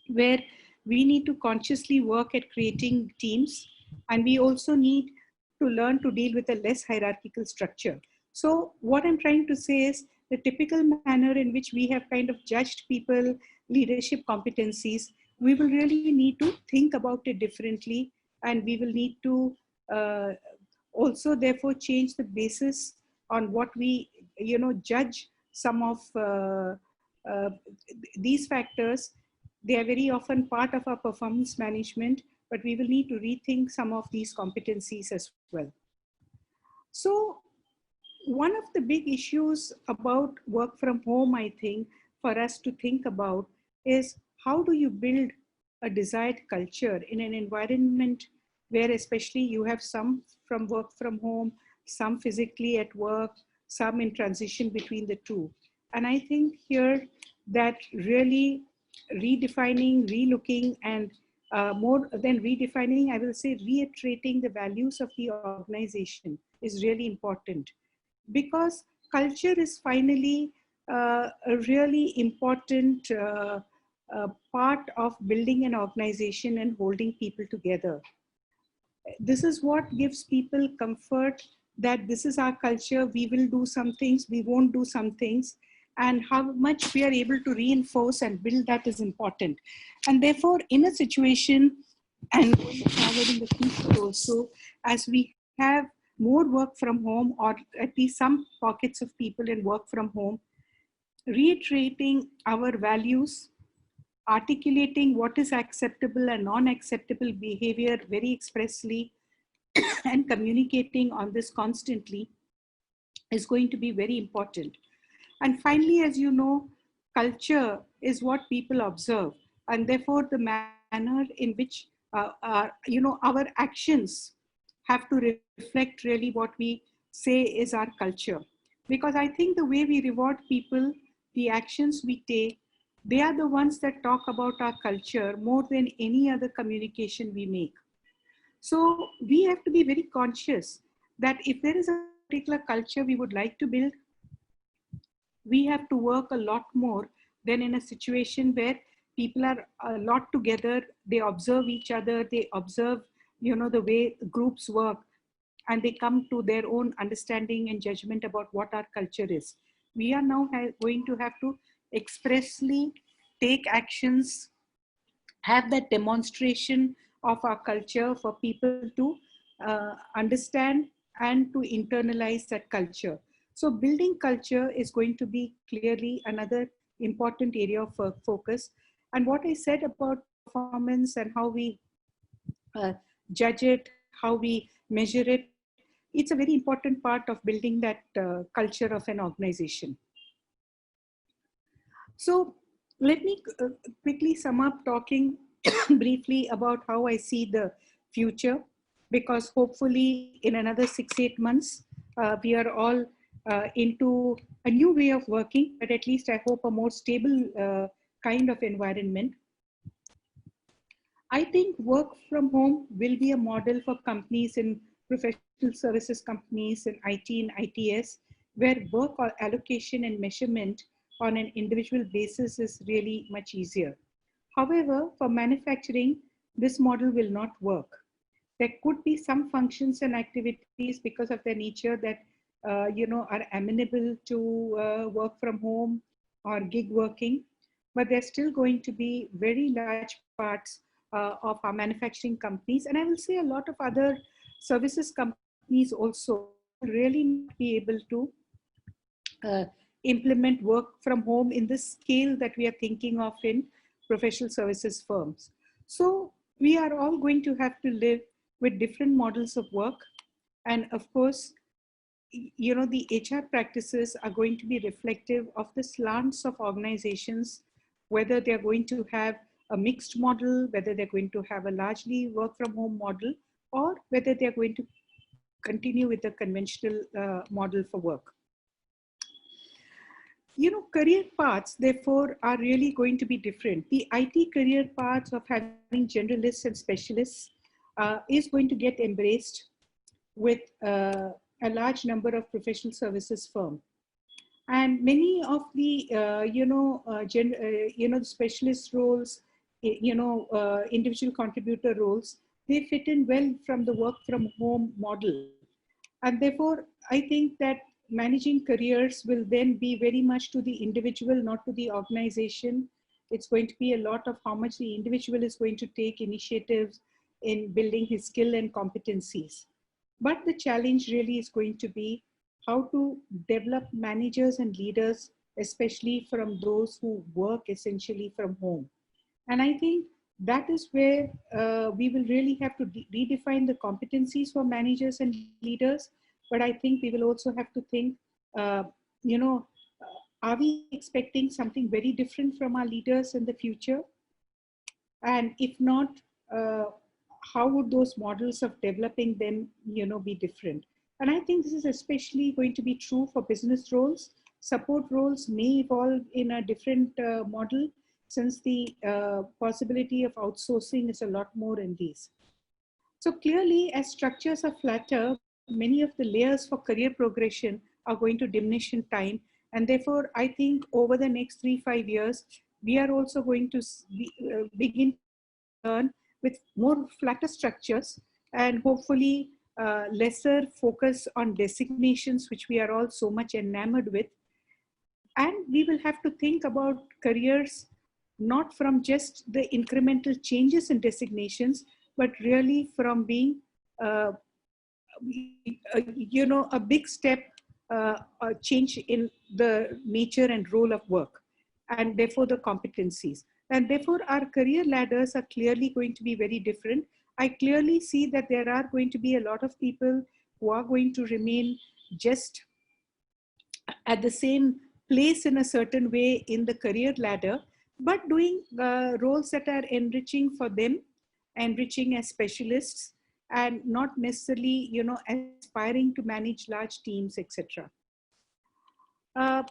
where we need to consciously work at creating teams, and we also need to learn to deal with a less hierarchical structure. So what I'm trying to say is the typical manner in which we have kind of judged people, leadership competencies, we will really need to think about it differently, and we will need to uh, also therefore change the basis on what we judge some of uh, these factors. They are very often part of our performance management, but we will need to rethink some of these competencies as well. So one of the big issues about work from home, I think, for us to think about is how do you build a desired culture in an environment where especially you have some from work from home, some physically at work, some in transition between the two. And I think here that really redefining, relooking, and more than redefining, I will say reiterating the values of the organization is really important, because culture is finally a really important part of building an organization and holding people together. This is what gives people comfort that this is our culture, we will do some things, we won't do some things, and how much we are able to reinforce and build that is important. And therefore, in a situation, and going forward in the future also, as we have more work from home, or at least some pockets of people in work from home, reiterating our values, articulating what is acceptable and non-acceptable behavior very expressly, and communicating on this constantly is going to be very important. And finally, as you know, culture is what people observe, and therefore the manner in which our actions have to reflect really what we say is our culture. Because I think the way we reward people, the actions we take, they are the ones that talk about our culture more than any other communication we make. So we have to be very conscious that if there is a particular culture we would like to build, we have to work a lot more than in a situation where people are a lot together, they observe each other, they observe the way groups work, and they come to their own understanding and judgment about what our culture is. We are now going to have to expressly take actions, have that demonstration of our culture for people to understand and to internalize that culture. So building culture is going to be clearly another important area of focus. And what I said about performance and how we judge it, how we measure it, it's a very important part of building that culture of an organization. So let me quickly sum up talking briefly about how I see the future, because hopefully in another 6-8 months, we are all into a new way of working, but at least I hope a more stable kind of environment. I think work from home will be a model for companies in professional services companies in IT and ITS, where work or allocation and measurement on an individual basis is really much easier. However, for manufacturing, this model will not work. There could be some functions and activities because of their nature that are amenable to work from home or gig working, but there's still going to be very large parts of our manufacturing companies, and I will say a lot of other services companies also, who will really not be able to uh, implement work from home in the scale that we are thinking of in professional services firms. So we are all going to have to live with different models of work. And of course, the HR practices are going to be reflective of the slants of organizations, whether they're going to have a mixed model, whether they're going to have a largely work from home model, or whether they're going to continue with the conventional model for work. Career paths, therefore, are really going to be different. The IT career paths of having generalists and specialists is going to get embraced with a large number of professional services firms. And many of the, specialist roles, individual contributor roles, they fit in well from the work from home model. And therefore, I think that managing careers will then be very much to the individual, not to the organization. It's going to be a lot of how much the individual is going to take initiatives in building his skill and competencies. But the challenge really is going to be how to develop managers and leaders, especially from those who work essentially from home. And I think that is where we will really have to redefine the competencies for managers and leaders. But I think we will also have to think, uh, you know, are we expecting something very different from our leaders in the future? And if not, uh, how would those models of developing them, be different? And I think this is especially going to be true for business roles. Support roles may evolve in a different model, since the possibility of outsourcing is a lot more in these. So clearly, as structures are flatter, many of the layers for career progression are going to diminish in time. And therefore, I think over the next 3-5 years, we are also going to begin to see and learn with more flatter structures, and hopefully lesser focus on designations, which we are all so much enamored with. And we will have to think about careers not from just the incremental changes in designations, but really from being uh, a big step, a change in the nature and role of work, and therefore the competencies. And therefore our career ladders are clearly going to be very different. I clearly see that there are going to be a lot of people who are going to remain just at the same place in a certain way in the career ladder, but doing roles that are enriching for them, enriching as specialists, and not necessarily, aspiring to manage large teams, etc. Uh,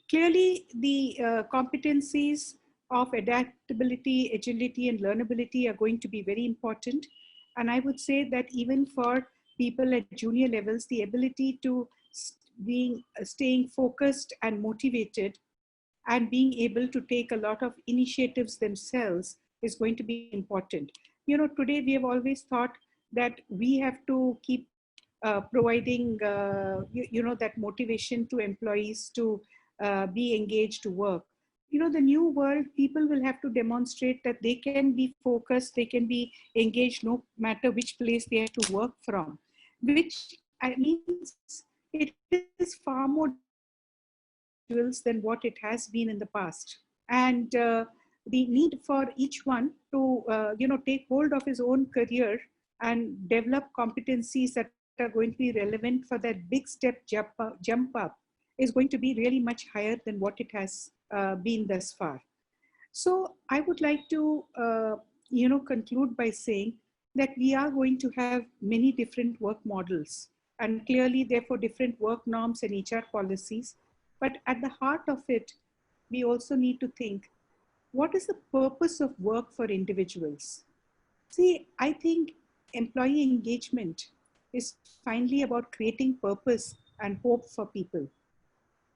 Clearly, the competencies of adaptability, agility, and learnability are going to be very important. And I would say that even for people at junior levels, the ability to staying focused and motivated, and being able to take a lot of initiatives themselves is going to be important. Today we have always thought that we have to keep providing, that motivation to employees to be engaged to work. The new world, people will have to demonstrate that they can be focused, they can be engaged no matter which place they have to work from, which means it is far more demanding on individuals than what it has been in the past. And the need for each one to take hold of his own career and develop competencies that are going to be relevant for that big step jump up is going to be really much higher than what it has been thus far. So I would like to conclude by saying that we are going to have many different work models, and clearly therefore different work norms and HR policies. But at the heart of it, we also need to think, what is the purpose of work for individuals? See, I think employee engagement is finally about creating purpose and hope for people.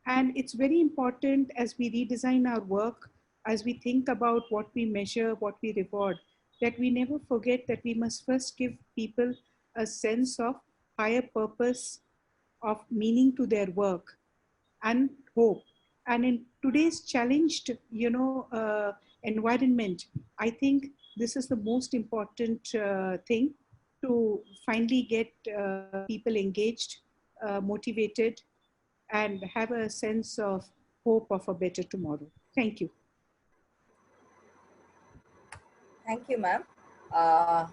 And it's very important as we redesign our work, as we think about what we measure, what we reward, that we never forget that we must first give people a sense of higher purpose, of meaning to their work and hope. And in today's challenged, environment, I think this is the most important thing, to finally get people engaged, motivated, and have a sense of hope of a better tomorrow. Thank you. Thank you, ma'am. Uh,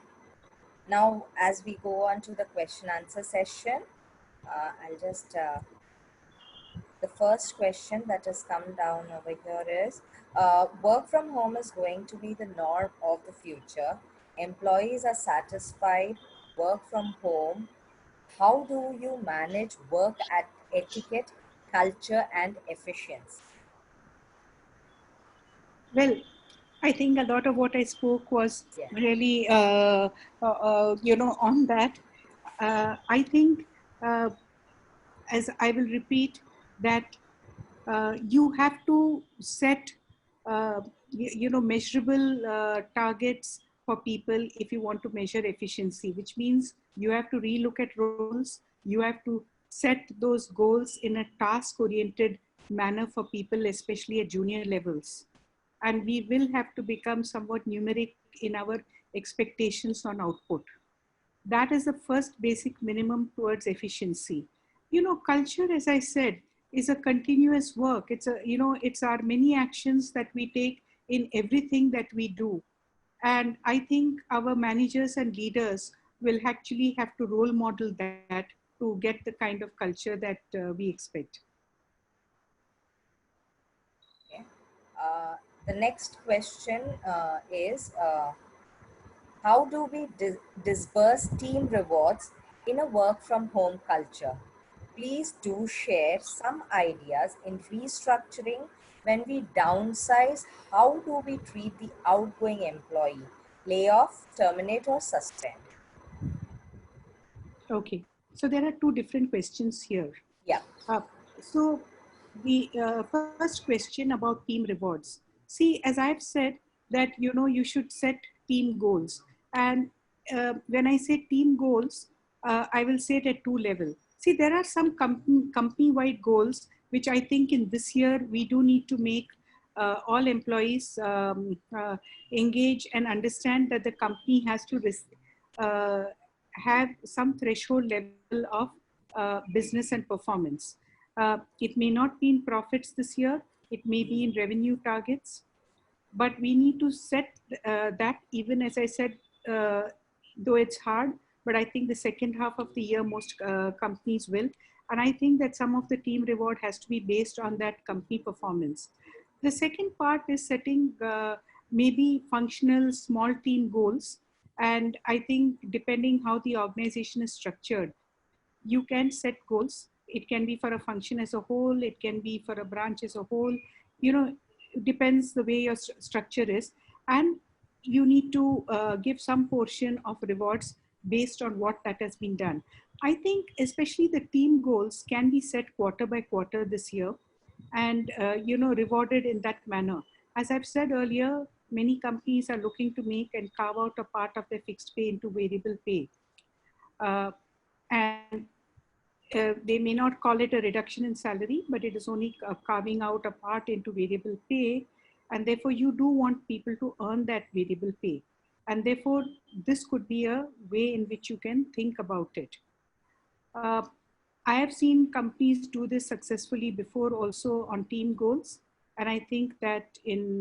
Now, as we go on to the question answer session, I'll just, the first question that has come down over here is, work from home is going to be the norm of the future. Employees are satisfied, work from home. How do you manage work at etiquette, culture, and efficiency? Well, I think a lot of what I spoke was Yeah. really, on that. I think, uh, as I will repeat, that you have to set, measurable targets for people if you want to measure efficiency, which means you have to relook at roles, you have to set those goals in a task oriented manner for people, especially at junior levels. And we will have to become somewhat numeric in our expectations on output. That is the first basic minimum towards efficiency. Culture, as I said, is a continuous work. It's our many actions that we take in everything that we do. And I think our managers and leaders will actually have to role model that to get the kind of culture that we expect. Okay. Uh, the next question is, how do we disburse team rewards in a work from home culture? Please do share some ideas in restructuring when we downsize. How do we treat the outgoing employee? Layoff, terminate, or suspend? Okay. So there are two different questions here. Yeah. Uh, so the first question about team rewards. See, as I've said, that you should set team goals, and when I say team goals, I will say it at two level. See, there are some company-wide goals which I think in this year we do need to make all employees engage and understand that the company has to uh, have some threshold level of business and performance. It may not be in profits this year, it may be in revenue targets, but we need to set that, even as I said, though it's hard, but I think the second half of the year, most companies will. And I think that some of the team reward has to be based on that company performance. The second part is setting maybe functional small team goals. And I think depending how the organization is structured, you can set goals. It can be for a function as a whole, it can be for a branch as a whole. It depends the way your structure is. And you need to give some portion of rewards based on what that has been done. I think especially the team goals can be set quarter by quarter this year, and rewarded in that manner. As I've said earlier, many companies are looking to make and carve out a part of their fixed pay into variable pay. And they may not call it a reduction in salary, but it is only carving out a part into variable pay. And therefore, you do want people to earn that variable pay. And therefore, this could be a way in which you can think about it. Uh, I have seen companies do this successfully before also on team goals. And I think that in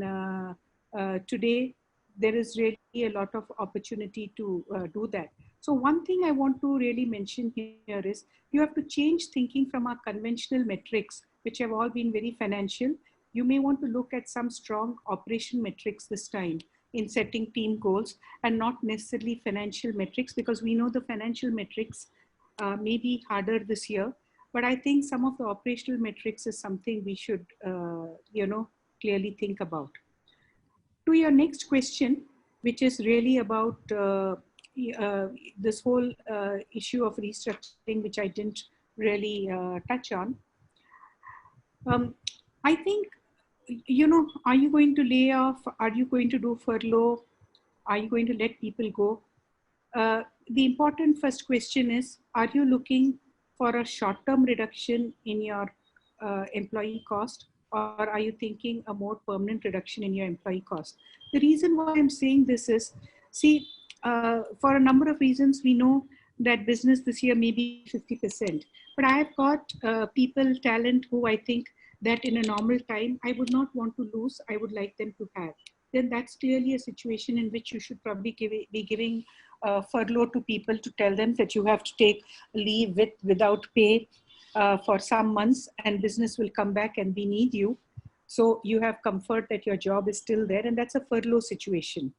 today, there is really a lot of opportunity to do that. So one thing I want to really mention here is you have to change thinking from our conventional metrics, which have all been very financial. You may want to look at some strong operation metrics this time in setting team goals, and not necessarily financial metrics, because we know the financial metrics may be harder this year. But I think some of the operational metrics is something we should, clearly think about. To your next question, which is really about this whole issue of restructuring, which I didn't really touch on. Um, I think, are you going to lay off? Are you going to do furlough? Are you going to let people go? The important first question is, are you looking for a short-term reduction in your employee cost, or are you thinking a more permanent reduction in your employee cost? The reason why I'm saying this is, see, for a number of reasons, we know that business this year may be 50%, but I've got people, talent who I think that in a normal time, I would not want to lose, I would like them to have. Then that's clearly a situation in which you should probably be giving furlough to people, to tell them that you have to take leave without pay for some months, and business will come back and we need you. So you have comfort that your job is still there, and that's a furlough situation.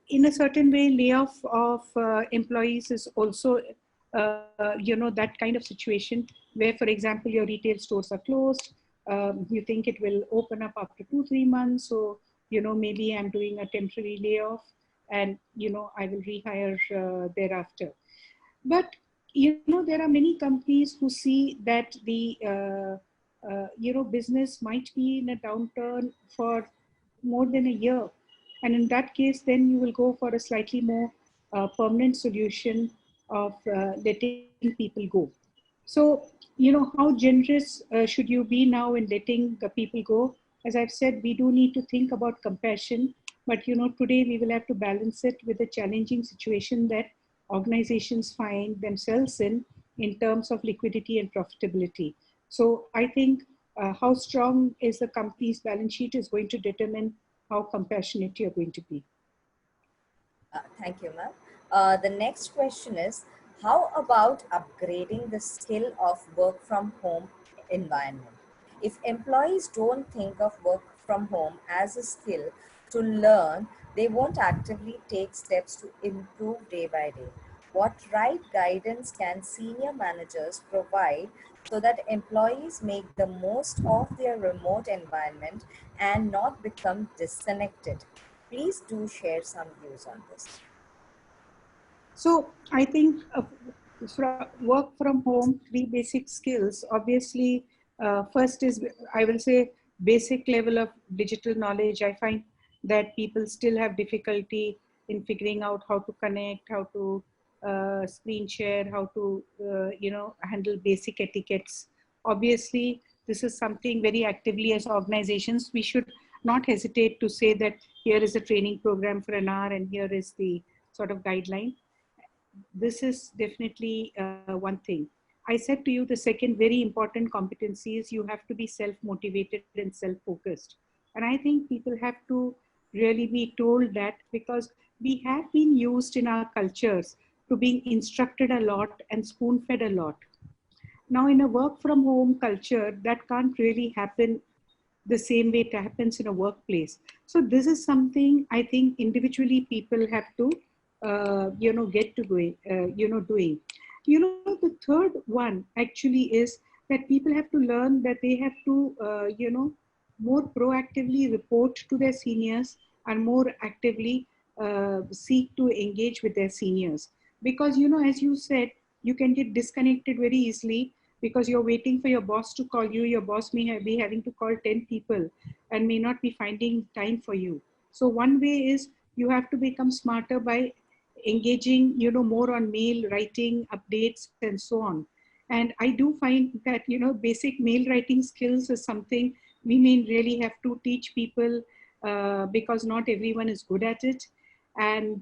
In a certain way, layoff of employees is also, that kind of situation where, for example, your retail stores are closed. You think it will open up after 2-3 months. So, maybe I'm doing a temporary layoff and, I will rehire thereafter. But, there are many companies who see that the, business might be in a downturn for more than a year. And in that case, then you will go for a slightly more permanent solution of letting people go. So, how generous should you be now in letting the people go? As I've said, we do need to think about compassion, but today we will have to balance it with the challenging situation that organizations find themselves in terms of liquidity and profitability. So I think how strong is the company's balance sheet is going to determine how compassionate you're going to be. Thank you, ma'am. The next question is, how about upgrading the skill of work from home environment? If employees don't think of work from home as a skill to learn, they won't actively take steps to improve day by day. What right guidance can senior managers provide so that employees make the most of their remote environment and not become disconnected? Please do share some views on this. So I think work from home, three basic skills. Obviously, first is, I will say, basic level of digital knowledge. I find that people still have difficulty in figuring out how to connect, how to screen share, how to handle basic etiquettes. Obviously, this is something very actively as organizations we should not hesitate to say that here is a training program for an hour and here is the sort of guideline. This is definitely one thing. I said to you, the second very important competency is you have to be self-motivated and self-focused. And I think people have to really be told that, because we have been used in our cultures to being instructed a lot and spoon-fed a lot. Now, in a work from home culture, that can't really happen the same way it happens in a workplace. So this is something I think individually people have to, get to doing. The third one actually is that people have to learn that they have to, more proactively report to their seniors and more actively seek to engage with their seniors. Because, as you said, you can get disconnected very easily because you're waiting for your boss to call you. Your boss may be having to call 10 people and may not be finding time for you. So one way is you have to become smarter by engaging, more on mail writing, updates, and so on. And I do find that, basic mail writing skills is something we may really have to teach people because not everyone is good at it. And,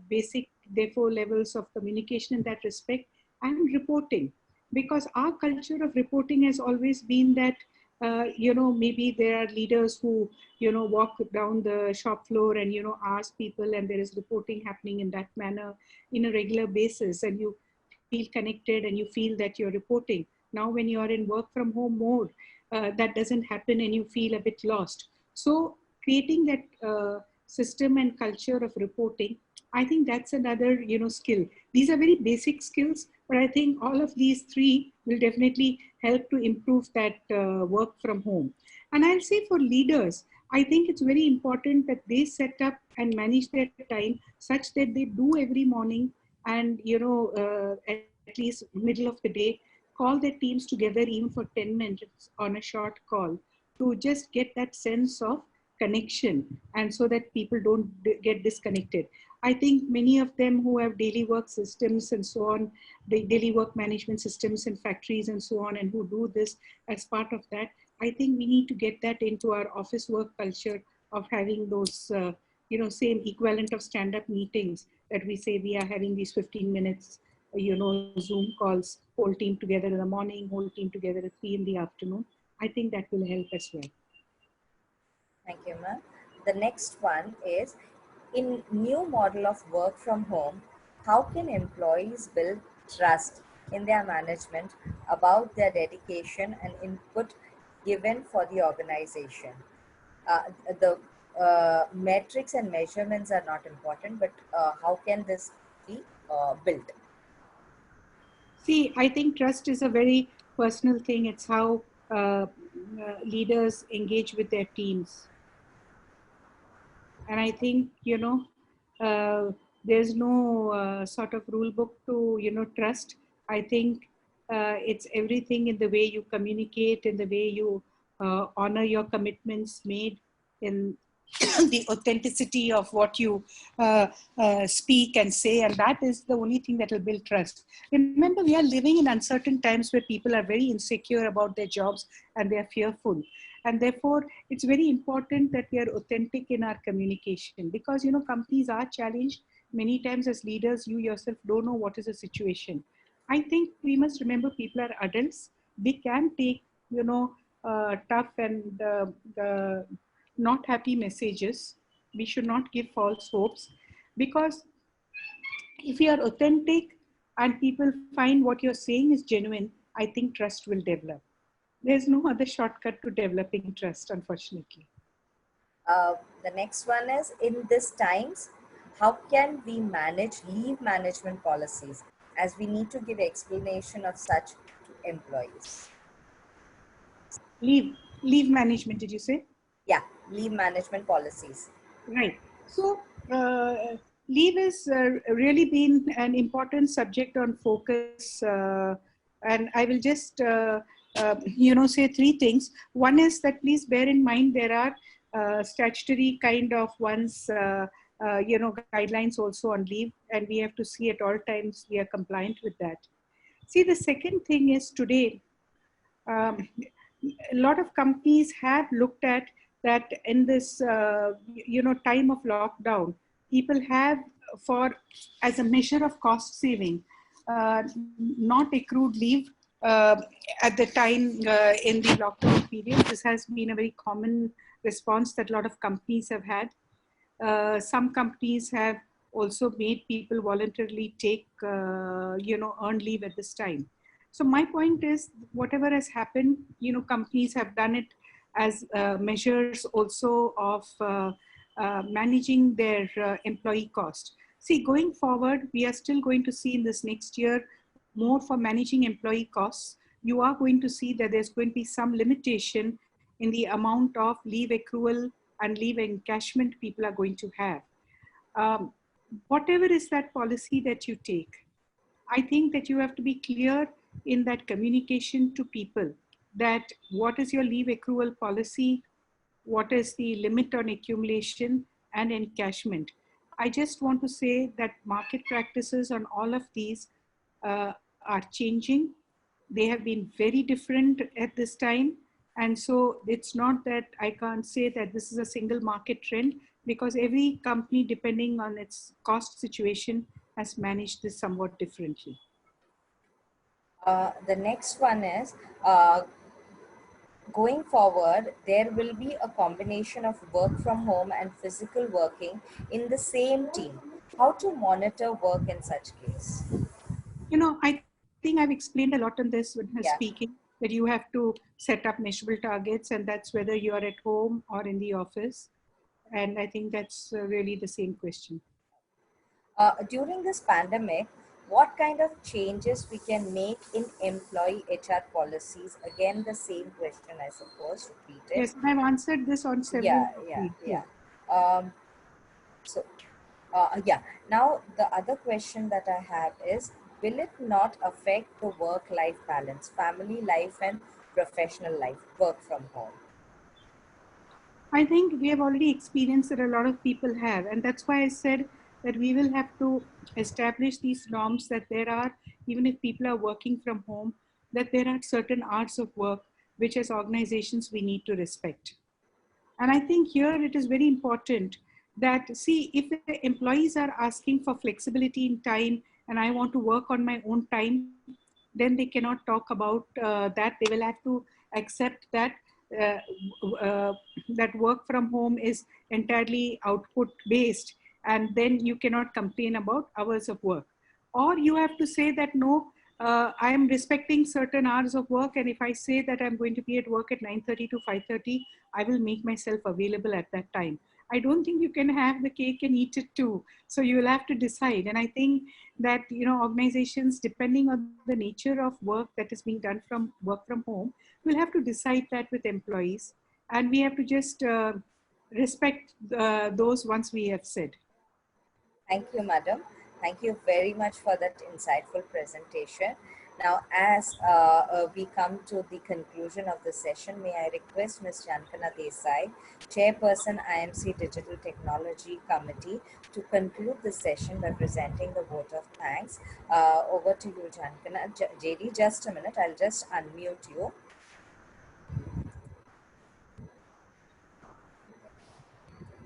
basic, therefore, levels of communication in that respect, and reporting, because our culture of reporting has always been that maybe there are leaders who walk down the shop floor and ask people, and there is reporting happening in that manner in a regular basis, and you feel connected and you feel that you're reporting. Now when you're in work from home mode, that doesn't happen and you feel a bit lost. So creating that system and culture of reporting, I think that's another skill. These are very basic skills, but I think all of these three will definitely help to improve that work from home. And I'll say for leaders, I think it's very important that they set up and manage their time such that they do every morning and at least middle of the day call their teams together even for 10 minutes on a short call to just get that sense of connection, and so that people don't get disconnected. I think many of them who have daily work systems and so on, the daily work management systems in factories and so on, and who do this as part of that, I think we need to get that into our office work culture of having those, same equivalent of stand-up meetings that we say we are having these 15 minutes, Zoom calls, whole team together in the morning, whole team together at 3 in the afternoon. I think that will help as well. Thank you, ma'am. The next one is, in new model of work from home, how can employees build trust in their management about their dedication and input given for the organization? The metrics and measurements are not important, but how can this be built? See, I think trust is a very personal thing. It's how leaders engage with their teams. And I think, there's no sort of rule book to, trust. I think it's everything in the way you communicate, in the way you honor your commitments made, in the authenticity of what you speak and say, and that is the only thing that will build trust. Remember, we are living in uncertain times where people are very insecure about their jobs and they are fearful, and therefore it's very important that we are authentic in our communication, because companies are challenged many times. As leaders, you yourself don't know what is the situation. I think we must remember people are adults. They can take tough and not happy messages. We should not give false hopes, because if you are authentic and people find what you're saying is genuine, I think trust will develop. There's no other shortcut to developing trust, unfortunately. The next one is, in these times, how can we manage leave management policies, as we need to give explanation of such to employees? Leave management, did you say? Yeah, leave management policies. Right. So, leave has really been an important subject on focus, and I will just, say three things. One is that please bear in mind there are statutory kind of ones, guidelines also on leave, and we have to see at all times we are compliant with that. See, the second thing is today, a lot of companies have looked at that in this time of lockdown, people have, for as a measure of cost saving, not accrued leave uh, at the time in the lockdown period. This has been a very common response that a lot of companies have had. Some companies have also made people voluntarily take earned leave at this time. So my point is, whatever has happened, companies have done it as measures also of managing their employee cost. See, going forward, we are still going to see in this next year more for managing employee costs. You are going to see that there's going to be some limitation in the amount of leave accrual and leave encashment people are going to have. Um, Whatever is that policy that you take, I think that you have to be clear in that communication to people, that what is your leave accrual policy, what is the limit on accumulation and encashment. I just want to say that market practices on all of these are changing. They have been very different at this time. And so it's not that I can't say that this is a single market trend, because every company, depending on its cost situation, has managed this somewhat differently. The next one is, uh, going forward, there will be a combination of work from home and physical working in the same team. How to monitor work in such case? I think I've explained a lot on this when I was Yeah. speaking, that you have to set up measurable targets, and that's whether you are at home or in the office. And I think that's really the same question. During this pandemic, what kind of changes we can make in employee HR policies? Again, the same question, I suppose, repeated. Yes, I've answered this on several Yeah, yeah, occasions. yeah. Yeah. So, yeah. Now, the other question that I have is, will it not affect the work-life balance, family life and professional life, work from home? I think we have already experienced that a lot of people have, and that's why I said that we will have to establish these norms that there are, even if people are working from home, that there are certain hours of work which as organizations we need to respect. And I think here it is very important that, see, if the employees are asking for flexibility in time and I want to work on my own time, then they cannot talk about that. They will have to accept that uh, uh, that work from home is entirely output based, and then you cannot complain about hours of work. Or you have to say that no, I am respecting certain hours of work, and if I say that I'm going to be at work at 9:30 to 5:30, I will make myself available at that time. I don't think you can have the cake and eat it too. So you will have to decide. And I think that, organizations, depending on the nature of work that is being done from work from home, will have to decide that with employees. And we have to just respect those once we have said. Thank you, madam. Thank you very much for that insightful presentation. Now, as we come to the conclusion of the session, may I request Ms. Jankana Desai, Chairperson IMC Digital Technology Committee, to conclude the session by presenting the vote of thanks. Over to you, Jankana. JD, just a minute. I'll just unmute you.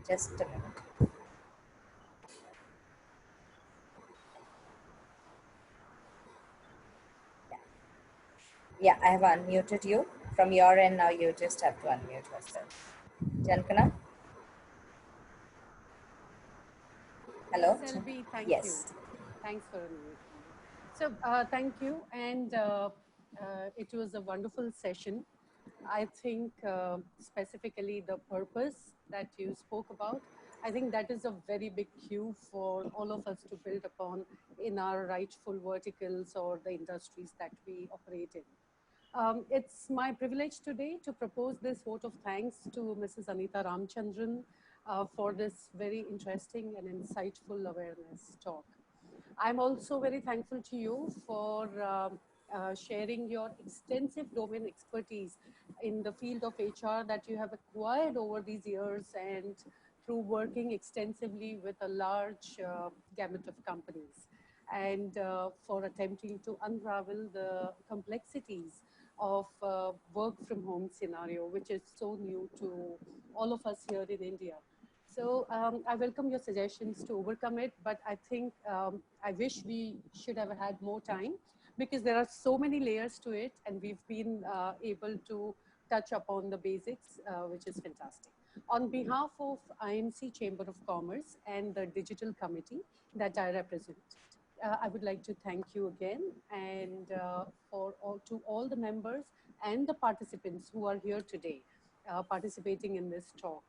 Just a minute. Yeah, I have unmuted you. From your end now, you just have to unmute yourself. Jankana? Hello? Selby, thank you. Yes. Thanks for unmuting me. So, thank you. And it was a wonderful session. I think specifically the purpose that you spoke about, I think that is a very big cue for all of us to build upon in our rightful verticals or the industries that we operate in. It's my privilege today to propose this vote of thanks to Mrs. Anita Ramchandran for this very interesting and insightful awareness talk. I'm also very thankful to you for sharing your extensive domain expertise in the field of HR that you have acquired over these years and through working extensively with a large gamut of companies, and for attempting to unravel the complexities of work from home scenario, which is so new to all of us here in India. So I welcome your suggestions to overcome it, but I think I wish we should have had more time because there are so many layers to it, and we've been able to touch upon the basics, which is fantastic. On behalf of IMC Chamber of Commerce and the Digital Committee that I represent, I would like to thank you again, and to all the members and the participants who are here today participating in this talk.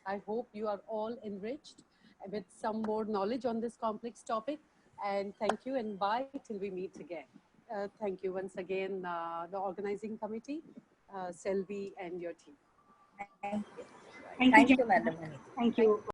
I hope you are all enriched with some more knowledge on this complex topic. And thank you, and bye till we meet again. Thank you once again, the organizing committee, Selvi, and your team. Thank you. Thank you, Thank you, Jan. Madam Anita. Thank you.